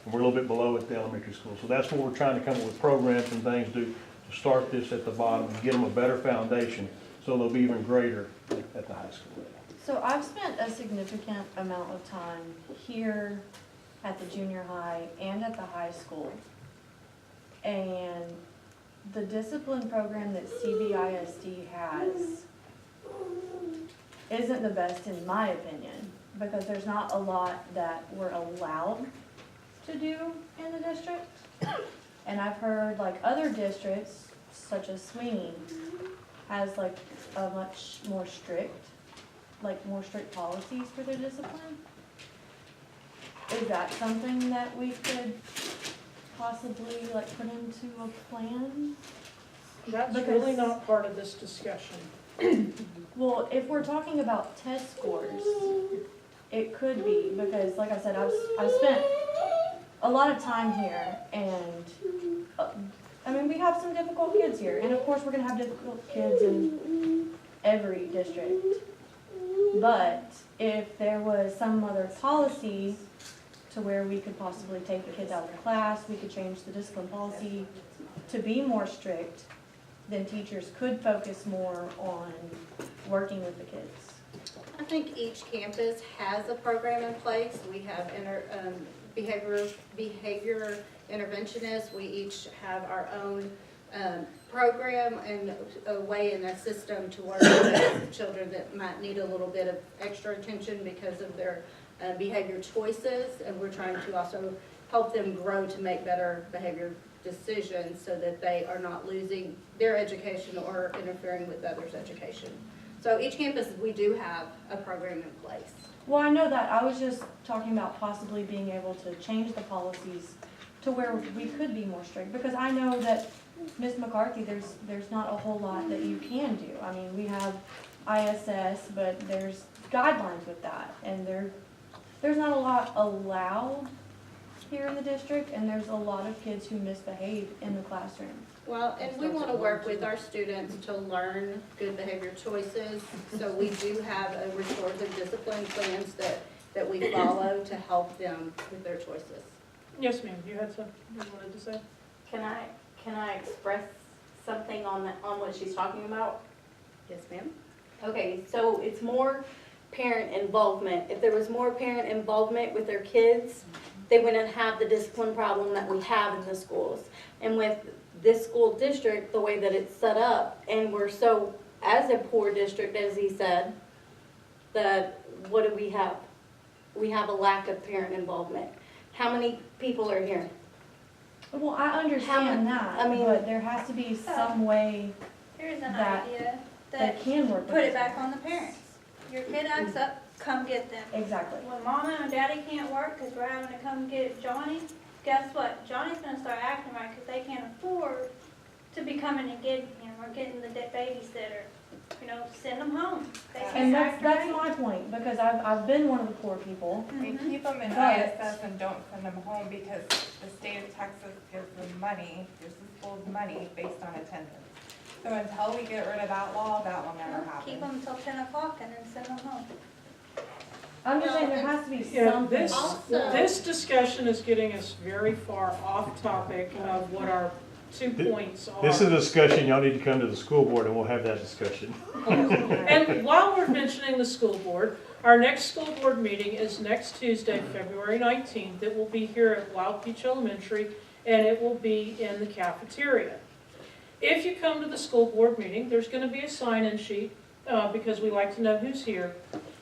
and we're a little bit below at the elementary school. So that's what we're trying to come up with programs and things to start this at the bottom and get them a better foundation so they'll be even greater at the high school level. So I've spent a significant amount of time here at the junior high and at the high school. And the discipline program that CBISD has isn't the best in my opinion, because there's not a lot that we're allowed to do in the district. And I've heard like other districts, such as Sweeney, has like a much more strict policies for their discipline. Is that something that we could possibly like put into a plan? That's really not part of this discussion. Well, if we're talking about test scores, it could be, because like I said, I've spent a lot of time here, and I mean, we have some difficult kids here, and of course we're gonna have difficult kids in every district. But if there was some other policy to where we could possibly take the kids out of the class, we could change the discipline policy to be more strict, then teachers could focus more on working with the kids. I think each campus has a program in place. We have behavior interventionists. We each have our own program and a way and a system to work with children that might need a little bit of extra attention because of their behavior choices. And we're trying to also help them grow to make better behavior decisions so that they are not losing their education or interfering with others' education. So each campus, we do have a program in place. Well, I know that. I was just talking about possibly being able to change the policies to where we could be more strict, because I know that Ms. McCarthy, there's not a whole lot that you can do. I mean, we have ISS, but there's guidelines with that, and there's not a lot allowed here in the district, and there's a lot of kids who misbehave in the classroom. Well, and we want to work with our students to learn good behavior choices. So we do have a restorative discipline plans that we follow to help them with their choices. Yes, ma'am, you had something you wanted to say? Can I express something on what she's talking about? Yes, ma'am? Okay, so it's more parent involvement. If there was more parent involvement with their kids, they wouldn't have the discipline problem that we have in the schools. And with this school district, the way that it's set up, and we're so, as a poor district, as he said, that what do we have? We have a lack of parent involvement. How many people are here? Well, I understand that, I mean- but there has to be some way Here's an That- idea, that that can work. put it back on the parents. Your kid acts up, come get them. Exactly. When mama and daddy can't work because we're having to come get Johnny, guess what? Johnny's gonna start acting right because they can't afford to be coming and getting him or getting the babysitter. You know, send them home. They And can't that's, act that's right. my point, because I've been one of the poor people. We Mhm. keep them in But- ISS and don't send them home because the state of Texas gives them money, gives the schools money based on attendance. So until we get rid of that law, that will never Keep happen. them until 10 o'clock and then send them home. I'm just saying there has to be Yeah, something. this discussion is getting us very far off topic of what our 2 points are. This is a discussion, y'all need to come to the school board and we'll have that discussion. And while we're mentioning the school board, our next school board meeting is next Tuesday, February 19th. It will be here at Wild Peach Elementary, and it will be in the cafeteria. If you come to the school board meeting, there's going to be a sign-in sheet, because we like to know who's here.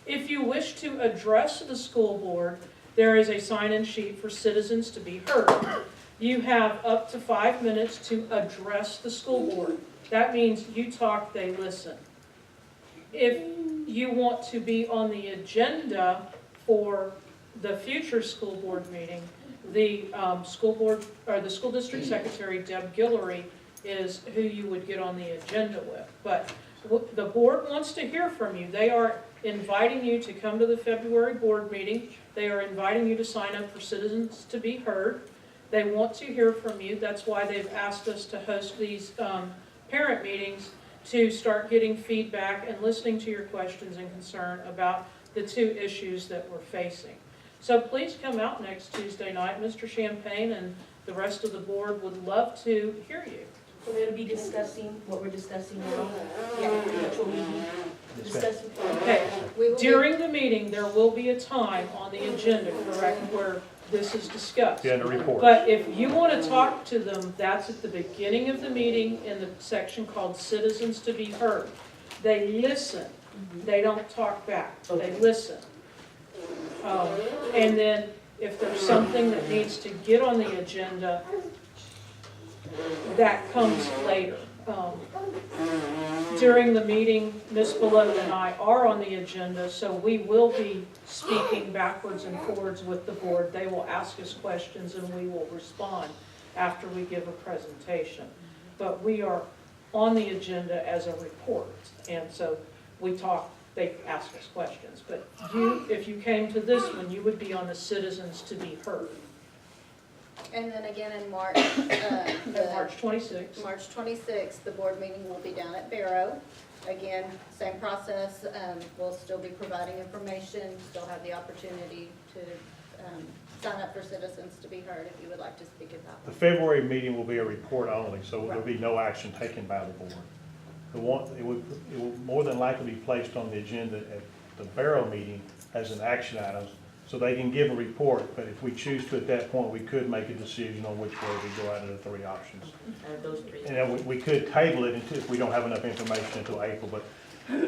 If you wish to address the school board, there is a sign-in sheet for citizens to be heard. You have up to 5 minutes to address the school board. That means you talk, they listen. If you want to be on the agenda for the future school board meeting, the school board, or the school district secretary, Deb Guillory, is who you would get on the agenda with. But the board wants to hear from you. They are inviting you to come to the February board meeting. They are inviting you to sign up for Citizens to be Heard. They want to hear from you. That's why they've asked us to host these parent meetings, to start getting feedback and listening to your questions and concern about the 2 issues that we're facing. So please come out next Tuesday night. Mr. Champagne and the rest of the board would love to hear you. We're going to be discussing what we're discussing now. That's what we'll be discussing. Okay, We will be- during the meeting, there will be a time on the agenda, correct, where this is discussed. Yeah, and the report. But if you want to talk to them, that's at the beginning of the meeting in the section called Citizens to be Heard. They listen, they don't talk back, they listen. And then if there's something that needs to get on the agenda, that comes later. During the meeting, Ms. Below and I are on the agenda, so we will be speaking backwards and forwards with the board. They will ask us questions and we will respond after we give a presentation. But we are on the agenda as a report, and so we talk, they ask us questions. But you, if you came to this one, you would be on the Citizens to be Heard. And then again in March, March 26th. March 26th, the board meeting will be down at Barrow. Again, same process, we'll still be providing information, still have the opportunity to sign up for Citizens to be Heard if you would like to speak about The them. February meeting will be a report only, so there'll be no action taken by the board. It will more than likely be placed on the agenda at the Barrow meeting as an action item, so they can give a report, but if we choose to at that point, we could make a decision on which way we go out of the 3 options. And then we could table it until, if we don't have enough information until April, but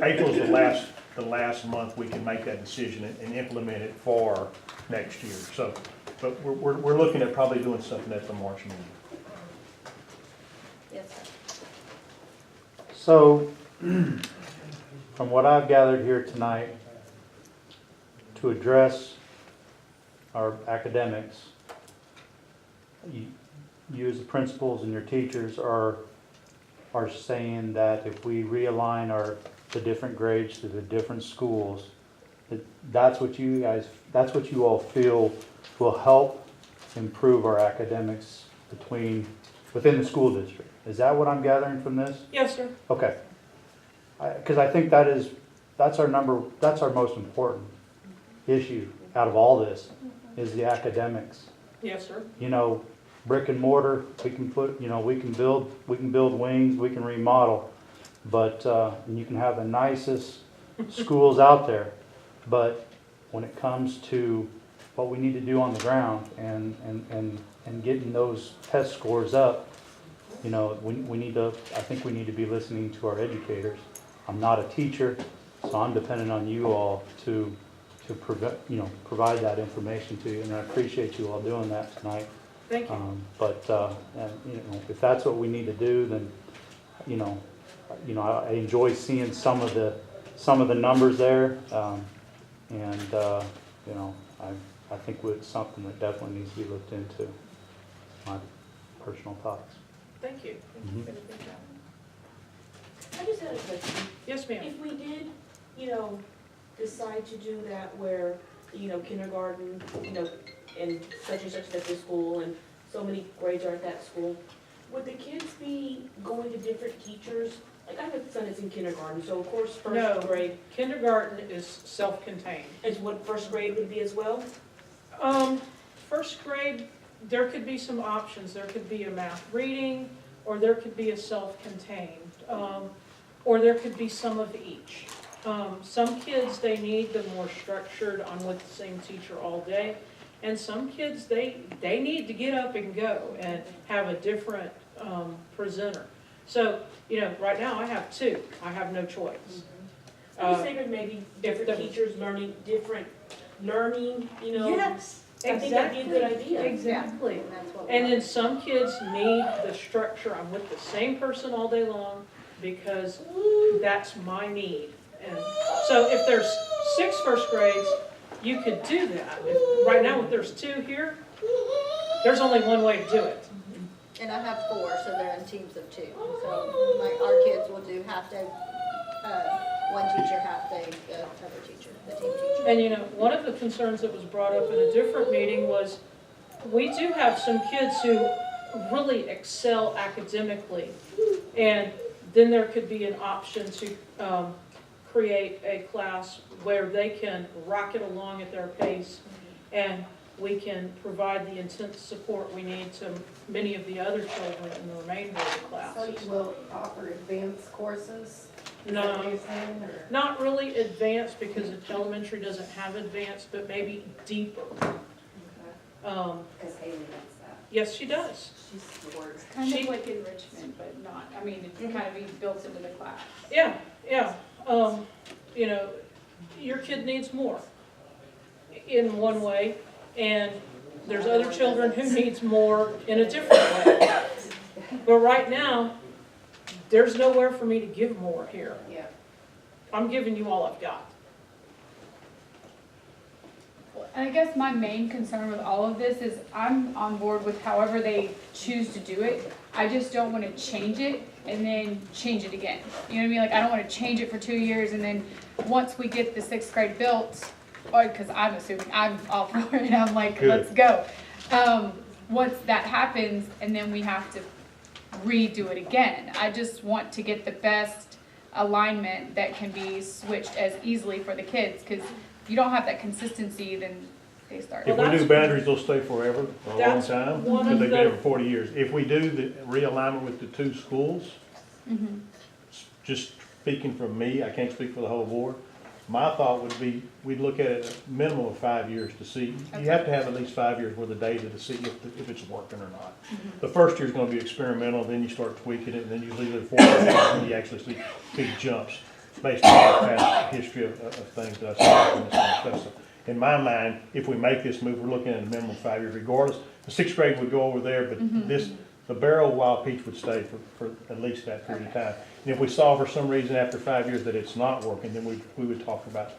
April's the last month we can make that decision and implement it for next year. So, but we're looking at probably doing something at the March meeting. Yes, sir. So, from what I've gathered here tonight, to address our academics, you as the principals and your teachers are saying that if we realign the different grades to the different schools, That's what you all feel will help improve our academics within the school district. Is that what I'm gathering from this? Yes, sir. Okay. Because I think that's our most important issue out of all this, is the academics. Yes, sir. You know, brick and mortar, we can build wings, we can remodel, but, and you can have the nicest schools out there, but when it comes to what we need to do on the ground and getting those test scores up, you know, I think we need to be listening to our educators. I'm not a teacher, so I'm dependent on you all to provide that information to you, and I appreciate you all doing that tonight. Thank you. If that's what we need to do, then, I enjoy seeing some of the numbers there, I think it's something that definitely needs to be looked into. My personal thoughts. Thank you. Mhm. I just had a question. Yes, ma'am. If we did, decide to do that where, kindergarten, and such at this school, and so many grades are at that school, would the kids be going to different teachers? Like, I have a son that's in kindergarten, so of course, No. first grade Kindergarten is self-contained. is what first grade would be as well? First grade, there could be some options. There could be a math reading, or there could be a self-contained, or there could be some of each. Some kids, they need the more structured, I'm with the same teacher all day. And some kids, they need to get up and go and have a different presenter. So, right now I have two. I have no choice. I just figured maybe different teachers different learning, Yes, I think that'd be a good idea. Exactly. That's what And we then some kids need the structure. I'm with the same person all day long because that's my need. And so if there's 6 first grades, you could do that. Right now, if there's 2 here, there's only one way to do it. And I have 4, so they're in teams of 2. So our kids will do half day, one teacher, half day, the other teacher, the team teacher. And one of the concerns that was brought up in a different meeting was we do have some kids who really excel academically. And then there could be an option to create a class where they can rock it along at their pace, and we can provide the intense support we need to many of the other children in the remainder of the class. So you will offer advanced courses? Is that No, what you're saying, or? not really advanced because elementary doesn't have advanced, but maybe deeper. Because Haley knows that. Yes, she does. She's the worst. Kind of like enrichment, but not, it's kind of being built into the class. Yeah. Your kid needs more in one way, and there's other children who needs more in a different way. But right now, there's nowhere for me to give more here. Yeah. I'm giving you all I've got. And I guess my main concern with all of this is I'm on board with however they choose to do it. I just don't want to change it and then change it again. You know what I mean? Like, I don't want to change it for 2 years and then once we get the 6th grade built, or because I'm assuming I'm all for it, I'm like, Good. let's go. Once that happens and then we have to redo it again. I just want to get the best alignment that can be switched as easily for the kids, because if you don't have that consistency, then they start. If we do boundaries, they'll stay forever, a long That's time, one because of they've been the- here for 40 years. If we do the realignment with the 2 schools, just speaking from me, I can't speak for the whole board, my thought would be, we'd look at it a minimum of 5 years to see. You have to have at least 5 years worth of data to see if it's working or not. The first year's gonna be experimental, then you start tweaking it, and then usually the 4th year, when you actually see big jumps based on the past history of things that I've seen in this kind of stuff. So in my mind, if we make this move, we're looking at a minimum of 5 years regardless. The 6th grade would go over there, but the Barrel Wild Peach would stay for at least that period of time. And if we saw for some reason after 5 years that it's not working, then we would talk about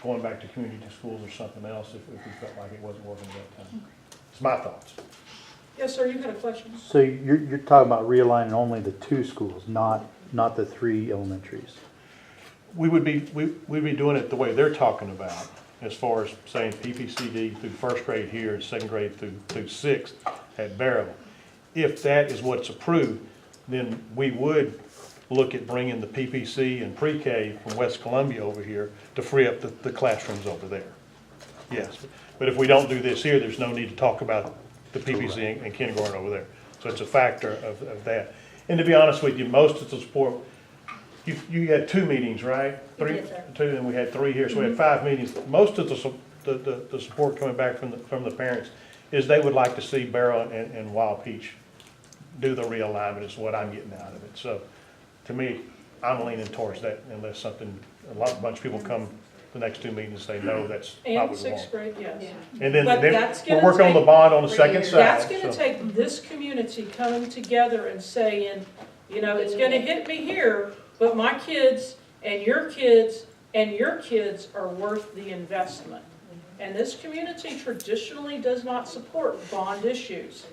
going back to community schools or something else if we felt like it wasn't working at that time. It's my thoughts. Yes, sir, you had a question? So you're talking about realigning only the 2 schools, not the 3 elementaries? we'd be doing it the way they're talking about, as far as saying PPCD through first grade here and second grade through sixth at Barrow. If that is what's approved, then we would look at bringing the PPC and pre-K from West Columbia over here to free up the classrooms over there. Yes, but if we don't do this here, there's no need to talk about the PPC and kindergarten over there. So it's a factor of that. And to be honest with you, most of the support, you had 2 meetings, right? 3, Yes, sir. 2, and we had 3 here, so we had 5 meetings. Most of the support coming back from the parents is they would like to see Barrow and Wild Peach do the realignment is what I'm getting out of it. So to me, I'm leaning towards that unless something, a bunch of people come the next 2 meetings and say, no, that's not And what we sixth want. grade, yes. And then But that's we're gonna working on the take- bond on the second side. That's gonna so- take this community coming together and saying, you know, it's gonna hit me here, but my kids and your kids and your kids are worth the investment. And this community traditionally does not support bond issues.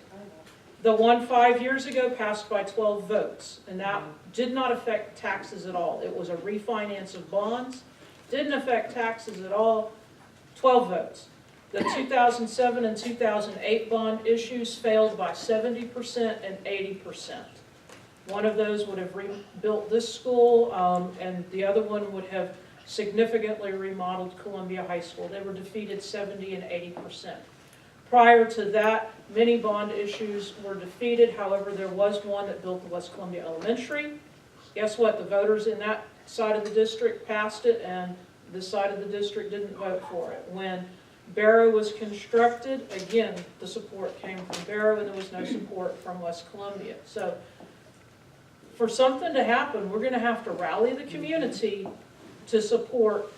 The one 5 years ago passed by 12 votes, and that did not affect taxes at all. It was a refinance of bonds, didn't affect taxes at all, 12 votes. The 2007 and 2008 bond issues failed by 70% and 80%. One of those would have rebuilt this school, and the other one would have significantly remodeled Columbia High School. They were defeated 70 and 80%. Prior to that, many bond issues were defeated. However, there was one that built the West Columbia Elementary. Guess what? The voters in that side of the district passed it, and this side of the district didn't vote for it. When Barrow was constructed, again, the support came from Barrow, and there was no support from West Columbia. So for something to happen, we're going to have to rally the community to support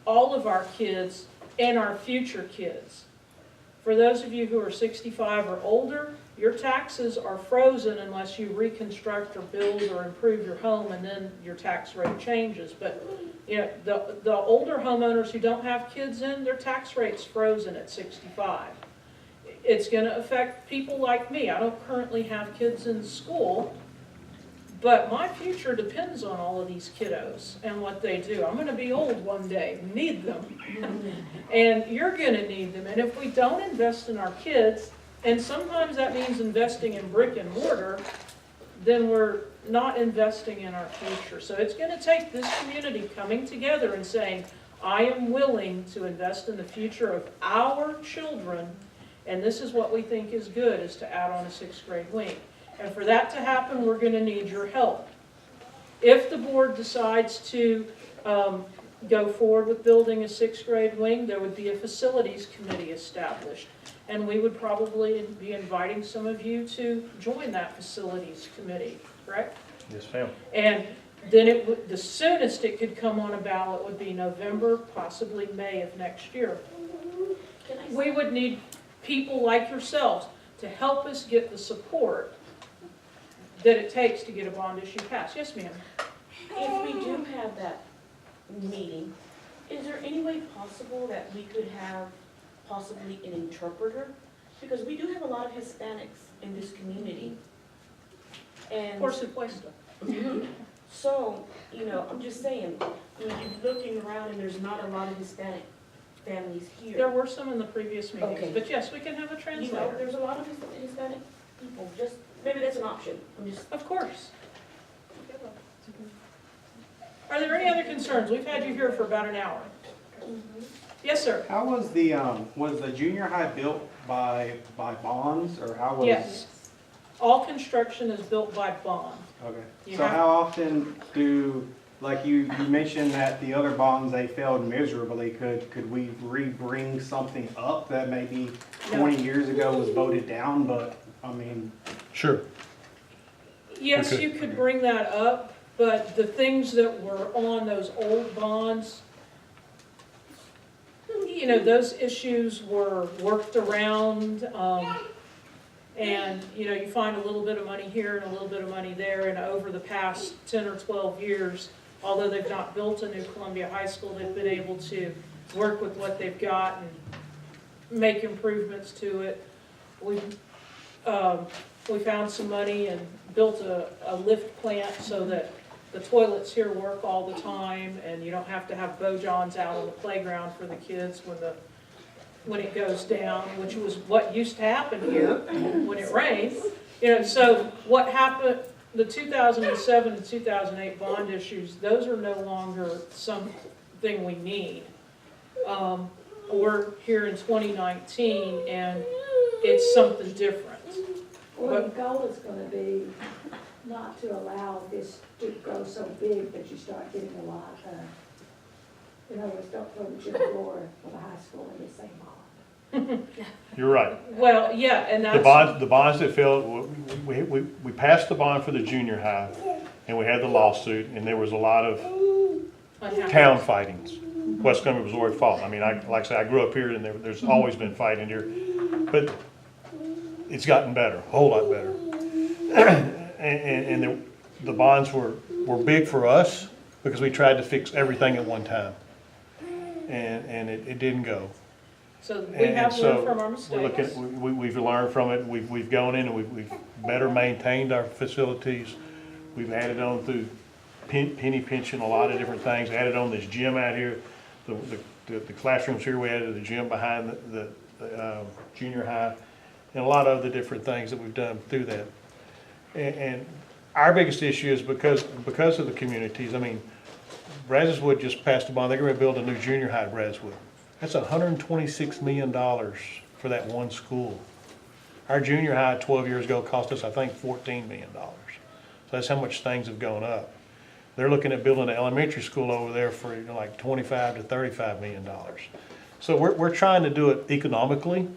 all of our kids and our future kids. For those of you who are 65 or older, your taxes are frozen unless you reconstruct or build or improve your home, and then your tax rate changes. But you know, the older homeowners who don't have kids in, their tax rate's frozen at 65. It's going to affect people like me. I don't currently have kids in school, but my future depends on all of these kiddos and what they do. I'm going to be old one day, need them, and you're going to need them. And if we don't invest in our kids, and sometimes that means investing in brick and mortar, then we're not investing in our future. So it's going to take this community coming together and saying, I am willing to invest in the future of our children, and this is what we think is good, is to add on a 6th grade wing. And for that to happen, we're going to need your help. If the board decides to go forward with building a 6th grade wing, there would be a facilities committee established. And we would probably be inviting some of you to join that facilities committee, correct? Yes, ma'am. And then the soonest it could come on a ballot would be November, possibly May of next year. We would need people like yourselves to help us get the support that it takes to get a bond issue passed. Yes, ma'am? If we do have that meeting, is there any way possible that we could have possibly an interpreter? Because we do have a lot of Hispanics in this community. And Por supuesto. so, you know, I'm just saying, you know, you're looking around and there's not a lot of Hispanic families here. There were some in the previous meetings, Okay. but yes, we can have a You know, translator. there's a lot of Hispanic people, just, maybe that's an option, I'm just. Of course. Are there any other concerns? We've had you here for about an hour. Yes, sir. How was the junior high built by bonds, or how was? Yes. All construction is built by bond. Okay. You So have- how often like you mentioned that the other bonds, they failed miserably, could we bring something up that maybe No. 20 years ago was voted down, but, I mean, Sure. Yes, Okay. you could bring that up, but the things that were on those old bonds, you know, those issues were worked around, and, you know, you find a little bit of money here and a little bit of money there, and over the past 10 or 12 years, although they've not built a new Columbia High School, they've been able to work with what they've got and make improvements to it. We found some money and built a lift plant so that the toilets here work all the time, and you don't have to have Bo-Johns out on the playground for the kids when it goes down, which was what used to happen here when it rains. So what happened, the 2007 and 2008 bond issues, those are no longer something we need. We're here in 2019, and it's something different. Well, the goal is gonna be not to allow this to grow so big that you start getting a lot of, in other words, don't throw the gym floor for the high school in the same bond. You're right. Well, yeah, and that's. The bonds that fell, we passed the bond for the junior high, and we had the lawsuit, and there was a lot of town fightings. West Columbia was already fought. I mean, like I said, I grew up here, and there's always been fighting here, but it's gotten better, a whole lot better. And the bonds were big for us because we tried to fix everything at one time, and it didn't go. So we have learned from our We're looking, mistakes. we've learned from it. We've gone in and we've better maintained our facilities. We've added on through penny pinching a lot of different things. Added on this gym out here, the classrooms here. We added the gym behind the junior high, and a lot of other different things that we've done through that. And our biggest issue is because of the communities. I mean, Brazoswood just passed a bond. They're going to build a new junior high at Brazoswood. That's $126 million for that one school. Our junior high 12 years ago cost us, I think, $14 million. So that's how much things have gone up. They're looking at building an elementary school over there for like $25 to $35 million. So we're trying to do it economically,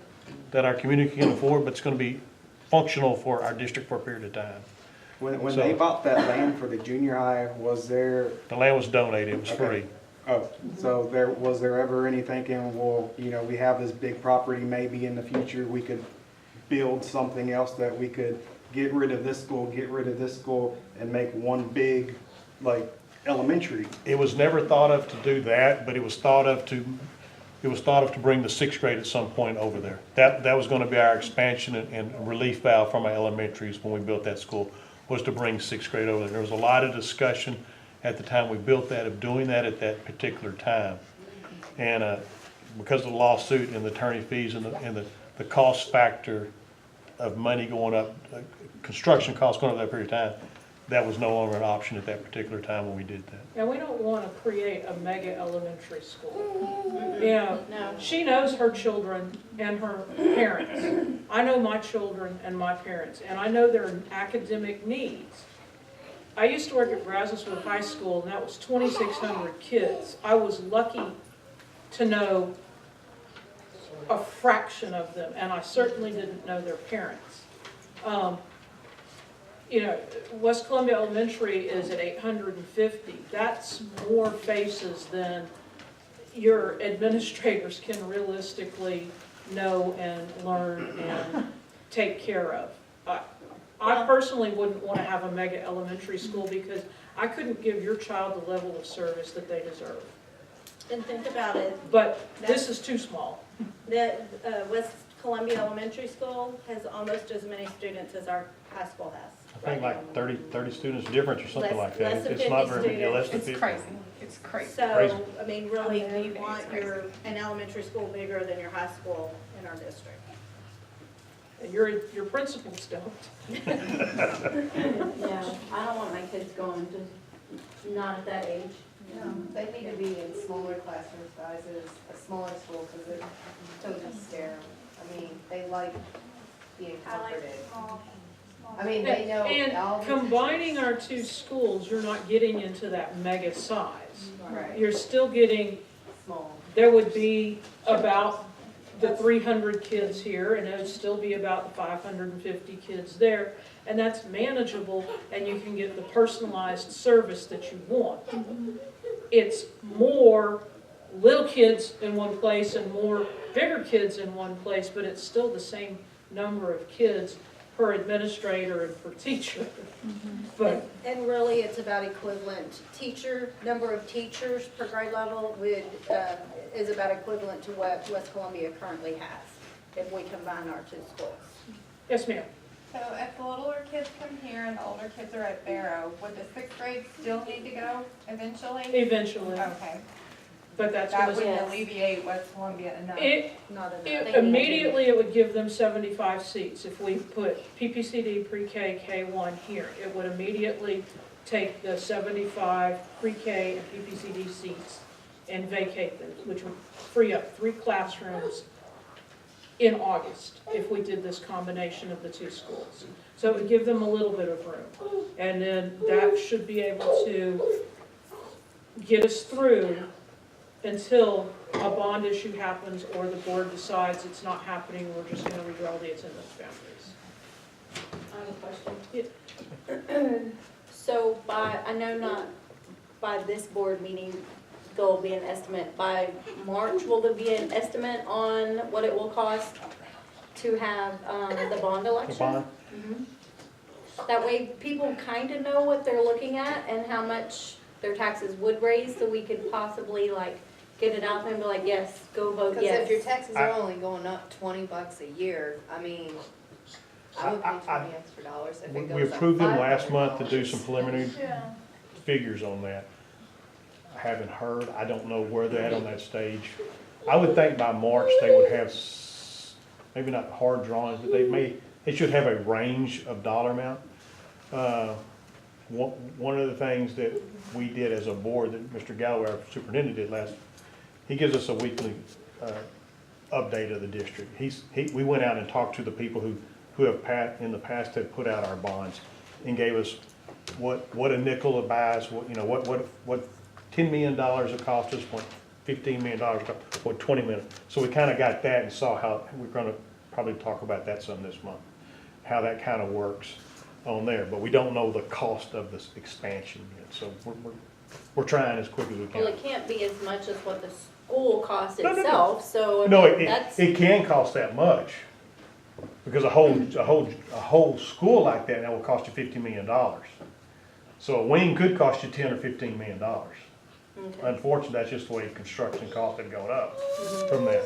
that our community can afford, but it's going to be functional for our district for a period of time. When they bought that land for the junior high, was there? The land was donated, it was free. Oh, so was there ever any thinking, well, we have this big property, maybe in the future we could build something else that we could get rid of this school, and make one big, like, elementary? It was never thought of to do that, but it was thought of to bring the sixth grade at some point over there. That was gonna be our expansion and relief valve from our elementaries when we built that school, was to bring sixth grade over there. There was a lot of discussion at the time we built that, of doing that at that particular time. And because of the lawsuit and the attorney fees and the cost factor of money going up, construction costs going up that period of time, that was no longer an option at that particular time when we did that. And we don't want to create a mega elementary school. No. She knows her children and her parents. I know my children and my parents, and I know their academic needs. I used to work at Brazoswood High School, and that was 2,600 kids. I was lucky to know a fraction of them, and I certainly didn't know their parents. West Columbia Elementary is at 850. That's more faces than your administrators can realistically know and learn and take care of. I personally wouldn't want to have a mega elementary school because I couldn't give your child the level of service that they deserve. And think about it, But this is too small. the West Columbia Elementary School has almost as many students as our high school has. I think like 30 students difference or something like that. Less than It's not 50 very many, less than It's 50. crazy, it's crazy. So, I mean, really, On we the want it's crazy. an elementary school bigger than your high school in our district. And your principals don't. Yeah, I don't want my kids going to, not at that age. No, they need to be in smaller classroom sizes, a smaller school, because it doesn't scare them. I mean, they like being I like comforted. small. I mean, they know all And the combining teachers. our two schools, you're not getting into that mega size. Right, You're still getting, small. there would be about the 300 kids here, and there would still be about the 550 kids there. And that's manageable, and you can get the personalized service that you want. It's more little kids in one place and more bigger kids in one place, but it's still the same number of kids per administrator and per teacher. But And really, it's about equivalent number of teachers per grade level is about equivalent to what West Columbia currently has, if we combine our two schools. yes, ma'am. So if the littler kids come here and the older kids are at Barrow, would the sixth grade still need to go eventually? Eventually, Okay, but that's that gonna, wouldn't Yes. alleviate West Columbia enough. Not immediately it would give them 75 seats. If we put PPCD, pre-K, K1 here, it would immediately take the 75 pre-K and PPCD seats and vacate them, which would free up 3 classrooms in August if we did this combination of the 2 schools. So it would give them a little bit of room. And then that should be able to get us through until a bond issue happens or the board decides it's not happening, we're just gonna redraw the attendance boundaries. I have a question. So I know not by this board meeting, there'll be an estimate. By March, will there be an estimate on what it will cost to have the bond election? The bond? Mhm. That way people kind of know what they're looking at and how much their taxes would raise, so we could possibly like get it out there and be like, yes, go vote Because yes. if your taxes are only going up $20 a year, I mean, I would pay $20 extra dollars if it goes up. We approved them last $500. month to do some preliminary Yeah. figures on that. I haven't heard, I don't know where they're at on that stage. I would think by March they would have, maybe not hard drawings, but they should have a range of dollar amount. One of the things that we did as a board, that Mr. Galloway, our superintendent, did he gives us a weekly update of the district. We went out and talked to the people who have in the past have put out our bonds and gave us what a nickel buys, what $10 million will cost us, what $15 million, what 20 million. So we kind of got that and saw how, we're going to probably talk about that some this month, how that kind of works on there. But we don't know the cost of this expansion yet. So we're trying as quick as we can. Well, it can't be as much as what the school costs No. itself, so I No, mean, that's. it can cost that much. Because a whole school like that will cost you $50 million. So a wing could cost you $10 or $15 million. Okay. Unfortunately, that's just the way construction costs have gone up from that.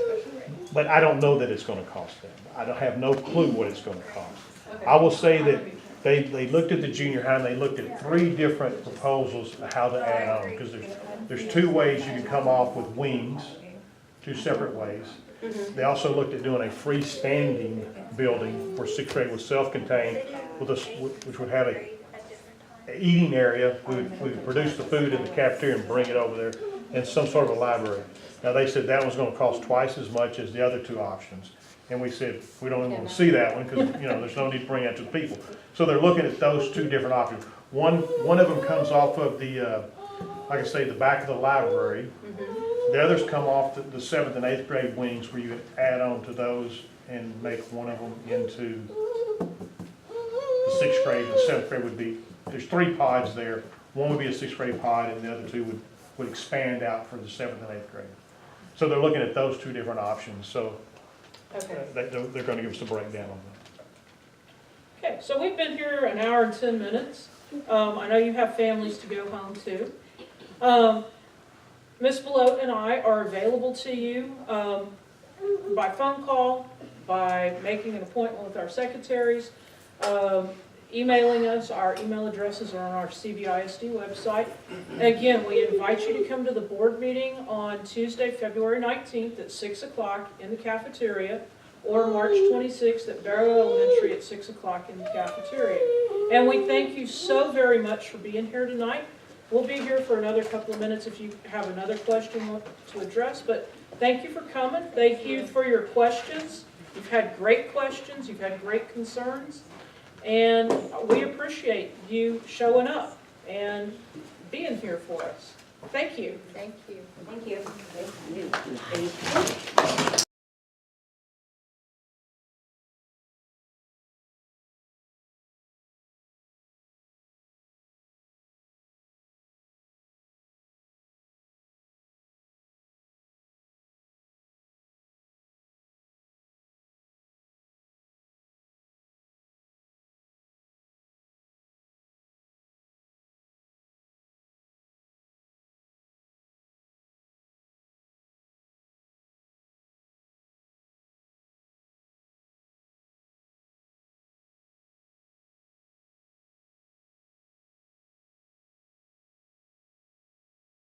But I don't know that it's gonna cost them. I don't have no clue what it's gonna cost. I will say that they looked at the junior high and they looked at 3 different proposals of how to add on. Because there's 2 ways you can come off with wings, 2 separate ways. They also looked at doing a freestanding building where 6th grade was self-contained, which would have a eating area. We would produce the food in the cafeteria and bring it over there, and some sort of a library. Now, they said that was gonna cost twice as much as the other 2 options. And we said, we don't even wanna see that one, because, there's no need to bring that to the people. So they're looking at those 2 different options. One of them comes off of the, like I say, the back of the library. The others come off the 7th and 8th grade wings, where you would add on to those and make one of them into the 6th grade, and the 7th grade would be, there's 3 pods there. One would be a 6th grade pod, and the other 2 would expand out for the 7th and 8th grade. So they're looking at those 2 different options, so they're gonna give us a breakdown on that. Okay, so we've been here an hour and 10 minutes. I know you have families to go home to. Ms. Belote and I are available to you by phone call, by making an appointment with our secretaries, emailing us. Our email addresses are on our CBISD website. Again, we invite you to come to the board meeting on Tuesday, February 19th at 6 o'clock in the cafeteria, or March 26th at Barrow Elementary at 6 o'clock in the cafeteria. And we thank you so very much for being here tonight. We'll be here for another couple of minutes if you have another question to address, but thank you for coming. Thank you for your questions. You've had great questions. You've had great concerns. And we appreciate you showing up and being here for us. Thank you. Thank you. Thank you. Thank you.